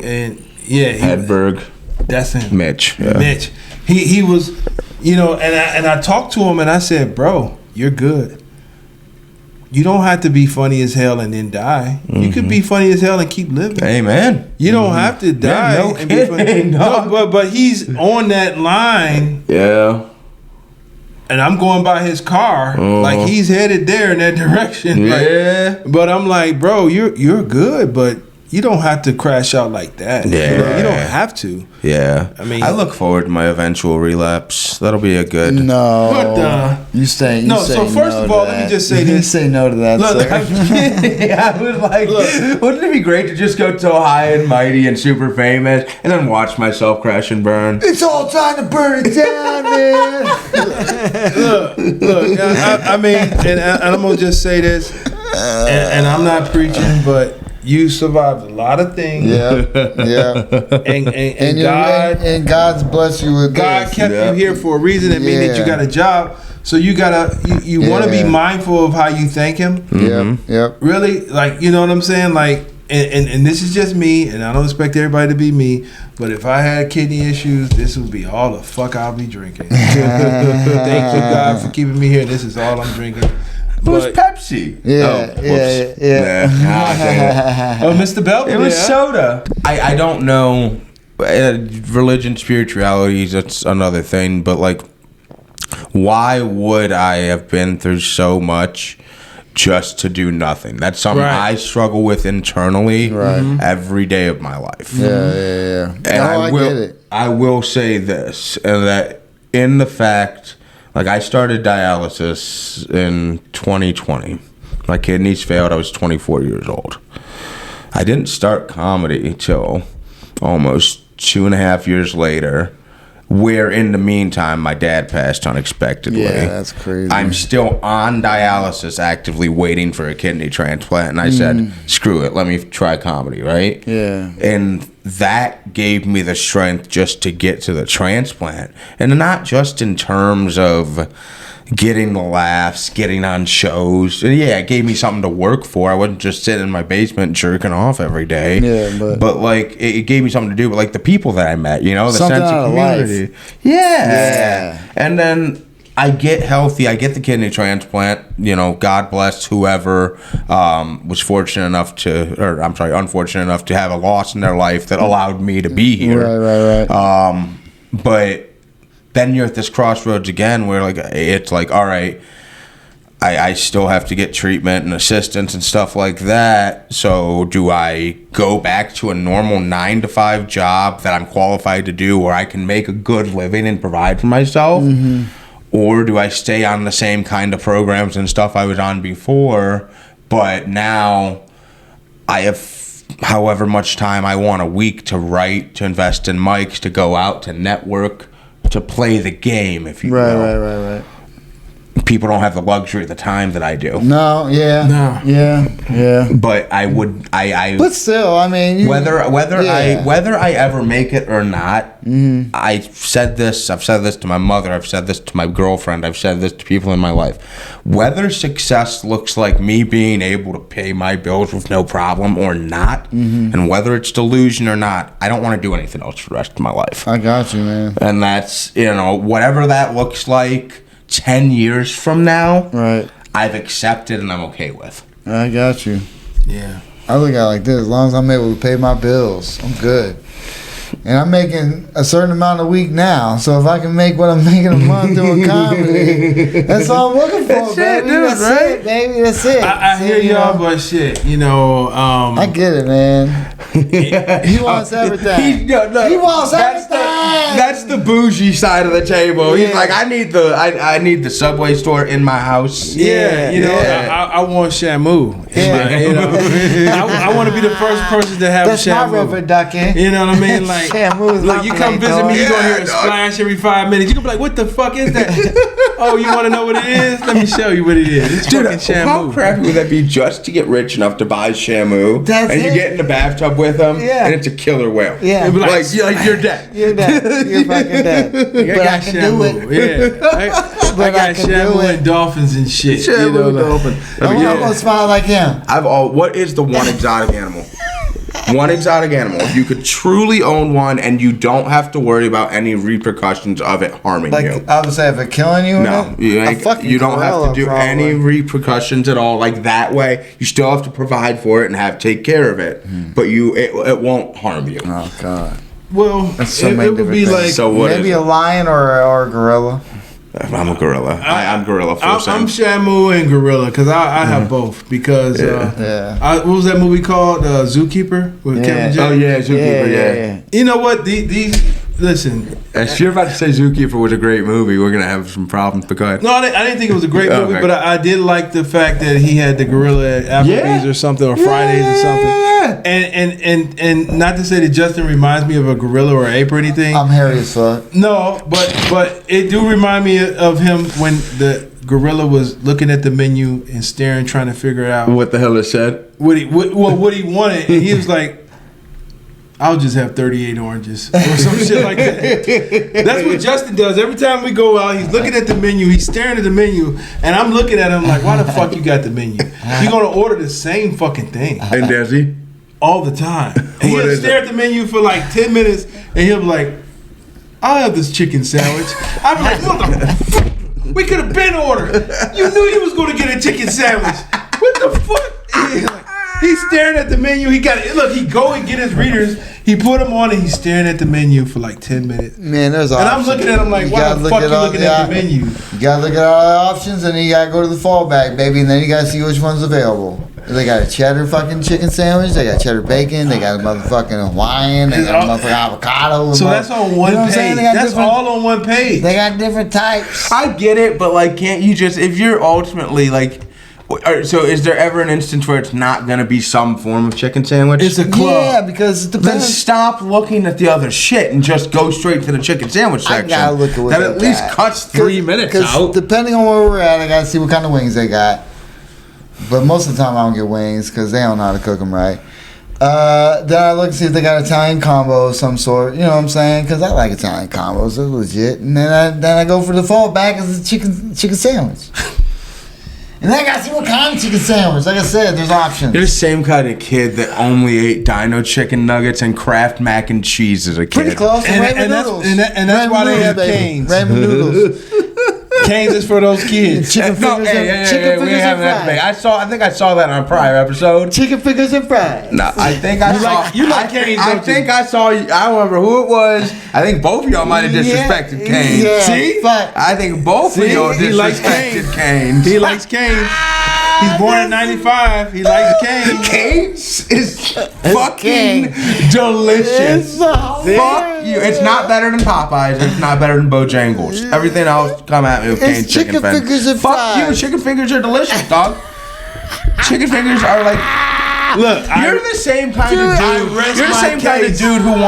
and Hedberg. That's him. Mitch. Yeah. Mitch. He was, you know, and I talked to him and I said, bro, you're good. You don't have to be funny as hell and then die. Mm-hmm. You could be funny as hell and keep living. Amen. You don't have to die. No and be funny. No, but he's on that line. Yeah. And I'm going by his car, like he's headed there in that direction. Yeah. Like, but I'm like, bro, you're good, but you don't have to crash out like that. Yeah. You don't have to. Yeah. I mean, I look forward to my eventual relapse. That'll be a good. No. But you say no. So first of all, let me just say this. You say no to that. Look, I was like, wouldn't it be great to just go so high and mighty and super famous, and then watch myself crash and burn? It's all time to burn it down, man. Look. I mean, and I'm gonna just say this, and I'm not preaching, but you survived a lot of things. Yeah. And God and God's blessed you with God this. kept you here for a reason. It means that you got a job. So you want to be mindful of how you thank Him. Yep. Really, like, you know what I'm saying? Like, and this is just me, and I don't expect everybody to be me. But if I had kidney issues, this would be all the fuck I'll be drinking. Thank you, God, for keeping me here. This is all I'm drinking. It was Pepsi. Yeah. Oh, Mr. Belvedere. It was soda. I don't know. Religion, spirituality, that's another thing. But, like, why would I have been through so much just to do nothing? That's something I struggle with internally every day of my life. Yeah. And I will say this, and that in the fact, like, I started dialysis in 2020. My kidneys failed. I was 24 years old. I didn't start comedy till almost 2.5 years later. Where in the meantime, my dad passed unexpectedly. Yeah, that's crazy. I'm still on dialysis, actively waiting for a kidney transplant. And I said, screw it, let me try comedy, right? Yeah. And that gave me the strength just to get to the transplant. And not just in terms of getting the laughs, getting on shows. Yeah, it gave me something to work for. I wasn't just sitting in my basement jerking off every day. Yeah, but like it gave me something to do. But like the people that I met, the something sense of community. Yeah. And then I get healthy. I get the kidney transplant. God bless whoever was unfortunate enough to have a loss in their life that allowed me to be here. Right. But then you're at this crossroads again where it's like, all right, I still have to get treatment and assistance and stuff like that. So do I go back to a normal 9-to-5 job that I'm qualified to do where I can make a good living and provide for myself? Or do I stay on the same kind of programs and stuff I was on before, but now I have however much time I want a week to write, to invest in mics, to go out, to network, to play the game, if you will. Right. People don't have the luxury of the time that I do. No, yeah. No. Yeah. But I would, But still, I mean, whether I ever make it or not, I've said this to my mother, I've said this to my girlfriend, I've said this to people in my life. Whether success looks like me being able to pay my bills with no problem or not, and whether it's delusion or not, I don't want to do anything else for the rest of my life. I got you, man. And that's, whatever that looks like 10 years from now, right? I've accepted and I'm okay with. I got you. Yeah. I look at it like this: as long as I'm able to pay my bills, I'm good. And I'm making a certain amount a week now, so if I can make what I'm making a month doing comedy, that's all I'm looking for, baby. That's it, baby. That's it. I hear y'all, but shit, I get it, man. He wants everything. He wants everything. That's the bougie side of the table. He's like, I need the Subway store in my house. I want Shamu. I want to be the first person to have that's a Shamu. my river ducking. You know what I mean? Like, look, you come visit me, you gonna hear a splash every 5 minutes. You gonna be like, what the fuck is that? Oh, you want to know what it is? Let me show you what it is. It's fucking Shamu. How crappy would that be just to get rich enough to buy Shamu? You get in the bathtub with him, and it's a killer whale. Yeah. Like you're dead. You're dead. You're fucking dead. But I can do it. Yeah. I got Shamu and dolphins and shit. Shamu and dolphins. I'm gonna smile like him. What is the one exotic animal? One exotic animal. If you could truly own one and you don't have to worry about any repercussions of it harming you. I would say if it killing you. No, you don't have to do any repercussions at all. Like that way, you still have to provide for it and take care of it, but it won't harm you. Oh God. Well, so it would be like maybe a lion or a gorilla. I'm a gorilla. I'm gorilla. I'm Shamu and gorilla because I have both because what was that movie called Zookeeper with Kevin James? Oh yeah, Zookeeper. Yeah. You know what? These listen. If you're about to say Zookeeper was a great movie, we're gonna have some problems because no, I didn't think it was a great movie, but I did like the fact that he had the gorilla at Applebee's or something or Fridays or something. And not to say that Justin reminds me of a gorilla or an ape or anything. I'm hairy as fuck. No, but it do remind me of him when the gorilla was looking at the menu and staring, trying to figure out what the hell it said. What he wanted, and he was like, "I'll just have 38 oranges," or some shit like that. That's what Justin does every time we go out. He's looking at the menu, he's staring at the menu, and I'm looking at him like, "Why the fuck you got the menu? You're gonna order the same fucking thing." And does he? All the time. And he'll stare at the menu for like 10 minutes, and he'll be like, "I'll have this chicken sandwich." I'm like, "Motherfucker, we could have been ordered. You knew you was going to get a chicken sandwich. What the fuck?" He's staring at the menu. He go and get his readers. He put them on and he's staring at the menu for like 10 minutes. Man, there's options. And I'm looking at him like, why the fuck you looking at the menu? You gotta look at all the options and then you gotta go to the fallback, baby, and then you gotta see which one's available. They got a cheddar fucking chicken sandwich, they got cheddar bacon, they got a motherfucking Hawaiian, they got a motherfucking avocado. So that's on one page. That's all on one page. They got different types. I get it, but like, can't you just, if you're ultimately like, So is there ever an instance where it's not going to be some form of chicken sandwich? It's a club. Yeah, because it Then depends. stop looking at the other shit and just go straight to the chicken sandwich section. I gotta look at what that they at least got. cuts 3 minutes out. Depending on where we're at, I gotta see what kind of wings they got. But most of the time, I don't get wings because they don't know how to cook them right. Then I look and see if they got Italian combo of some sort. You know what I'm saying? Because I like Italian combos; they're legit. And then I go for the fallback as a chicken sandwich. And then I gotta see what kind of chicken sandwich. Like I said, there's options. You're the same kind of kid that only ate Dino chicken nuggets and Kraft mac and cheese as a kid. Pretty close. And ramen that's- noodles. and that's Ramen why they have noodles, baby. Cane's. Ramen noodles. Cane's is for those kids. Chicken No, fingers hey, and chicken we fingers ain't having and that debate. fries. I think I saw that on a prior episode. Chicken fingers and fries. No, I think I saw. you like Cane's, I don't you? think I saw. I don't remember who it was. I think both of y'all might have disrespected Cane's. Yeah, See? but I think both of y'all he likes disrespected Cane's. Cane's. He likes Cane's. He's born in 95. He likes Cane's. Cane's is fucking King. delicious. Fuck Fuck you. It's not better than Popeyes. It's not better than Bojangles. Everything else come at me with It's Cane's chicken chicken fingers and Fuck fries. you. Chicken fingers are delicious, dog. Chicken fingers are like. Look, You're the same kind of I dude. rest You're the my same kind of case. dude who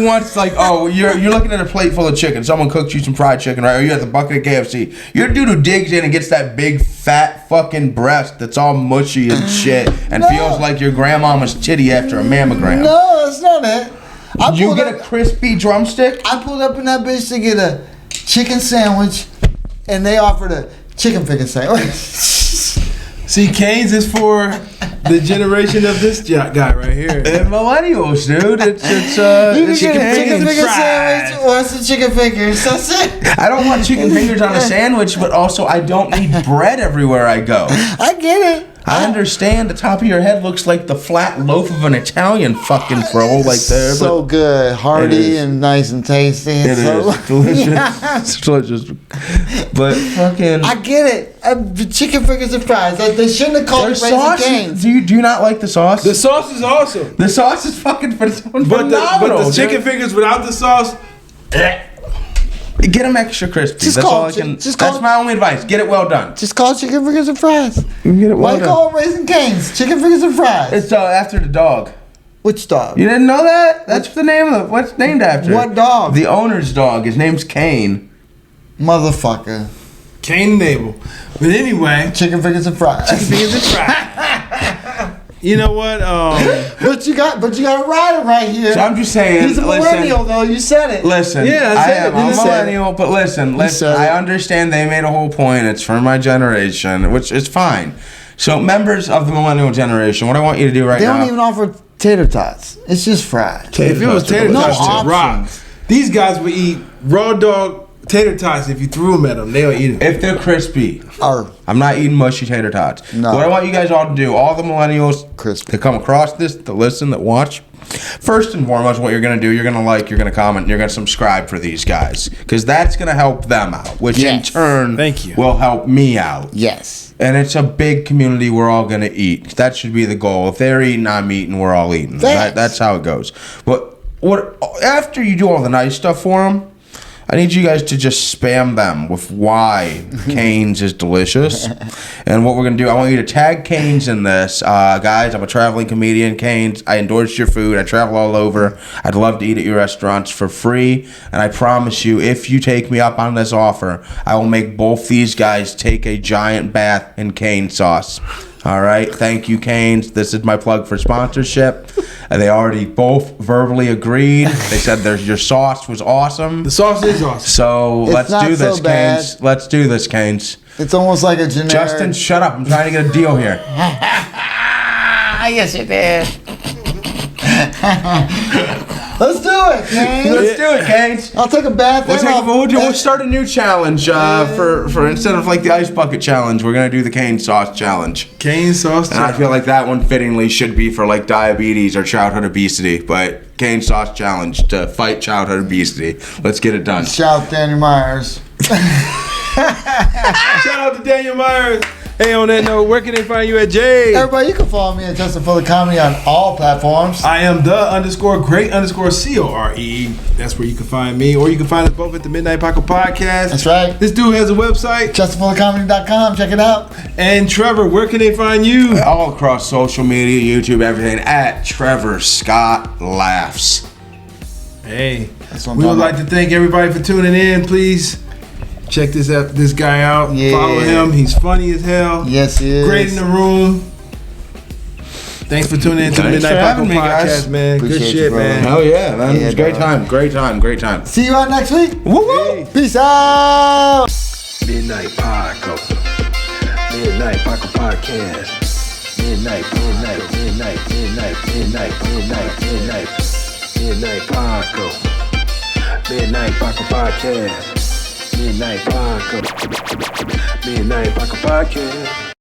wants like, oh, you're looking at a plate full of chicken. Someone cooked you some fried chicken, right? Or you at the bucket of KFC. You're a dude who digs in and gets that big fat fucking breast that's all mushy and shit and feels like your grandmama's titty after a mammogram. No, that's not it. You get a crispy drumstick? I pulled up in that bitch to get a chicken sandwich, and they offered a chicken finger sandwich. see, Cane's is for the generation of this guy right here. And millennials, dude. It's You can chicken get a chicken fingers. finger sandwich or some chicken fingers. That's it. I don't want chicken fingers on a sandwich, but also I don't need bread everywhere I go. I get it. I understand the top of your head looks like the flat loaf of an Italian fucking roll like there. So But good, It hearty is. and nice and tasty. it is delicious. It's delicious. But fucking I get it. Chicken fingers and fries. They shouldn't have called their it Raising sauce. Cane's. Do you not like the sauce? The sauce is awesome. The sauce is fucking But phenomenal. the chicken dude. fingers without the sauce, Get them extra crispy. Just That's call all I it- can. just call That's it- my only advice. Get it well done. Just call it chicken fingers and fries. Get it Why well you done. call it Raising Cane's? Chicken fingers and fries. It's after the dog. Which dog? You didn't know that? That's the name of what's named after. What dog? The owner's dog. His name's Kane. Motherfucker. Cain and Abel. But anyway, Chicken fingers and fries. fingers and fries. You know what? But you got a rider right here. So I'm just saying. He's a millennial though. You said it. Listen, Yeah, I I said am it. a You said it. millennial, but listen, said I it. understand they made a whole point. It's for my generation, which is fine. So, members of the millennial generation, what I want you to do right They now. don't even offer tater tots. It's just fried. if it was tater No tots, just rock. options. These guys would eat raw dog tater tots if you threw them at them. They'll eat them. If they're crispy, Or I'm not eating mushy tater tots. No. What I want you guys all to do, all the millennials Crispy. that come across this, that listen, that watch, first and foremost, what you're going to do, you're going to like, you're going to comment, you're going to subscribe for these guys. Because that's going to help them out, which in Yes. turn Thank you. will help me out. yes. And it's a big community. We're all going to eat. That should be the goal. If they're eating, I'm eating. We're all eating. Thanks. That's how it goes. But after you do all the nice stuff for them, I need you guys to just spam them with why Cane's is delicious. And what we're going to do, I want you to tag Cane's in this. Guys, I'm a traveling comedian. Cane's, I endorse your food. I travel all over. I'd love to eat at your restaurants for free. And I promise you, if you take me up on this offer, I will make both these guys take a giant bath in cane sauce. All right. Thank you, Cane's. This is my plug for sponsorship. They already both verbally agreed. They said your sauce was awesome. The sauce is awesome. So It's let's not do this, so bad. Cane's. Let's do this, Cane's. It's almost like a generic. Justin, shut up. I'm trying to get a deal here. Yes, it is. Let's do it, man. Let's do it, Cane's. I'll take a bath. We'll start a new challenge for instead of like the ice bucket challenge, we're gonna do the cane sauce challenge. Cane sauce. And I feel like that one fittingly should be for like diabetes or childhood obesity, but cane sauce challenge to fight childhood obesity. Let's get it done. Shout Daniel Myers. Shout out to Daniel Myers. Hey, on that note, where can they find you at, Jay? Everybody, you can follow me at Justin Fuller Comedy on all platforms. I am the_great_CORE. That's where you can find me, or you can find us both at the Midnight Paco Podcast. That's right. This dude has a website. JustinFullerComedy.com. Check it out. And Trevor, where can they find you? All across social media, YouTube, everything, at Trevor Scott Laughs. Hey, That's what I'm we would talking like to thank everybody for tuning in. Please check this guy out. Yeah. Follow him. He's funny as hell. Yes, he is. Great in the room. Thanks for tuning in to the Thanks Midnight for Paco having me, guys. Podcast, man. Appreciate Good you, shit, brother. man. Hell yeah, man. Yeah, It was a great dog. time. Great time. See you out next week. Woo-woo. Peace out. Midnight Paco. Midnight Paco Podcast. Midnight Paco. Midnight Paco Podcast. Midnight Paco. Midnight Paco Podcast.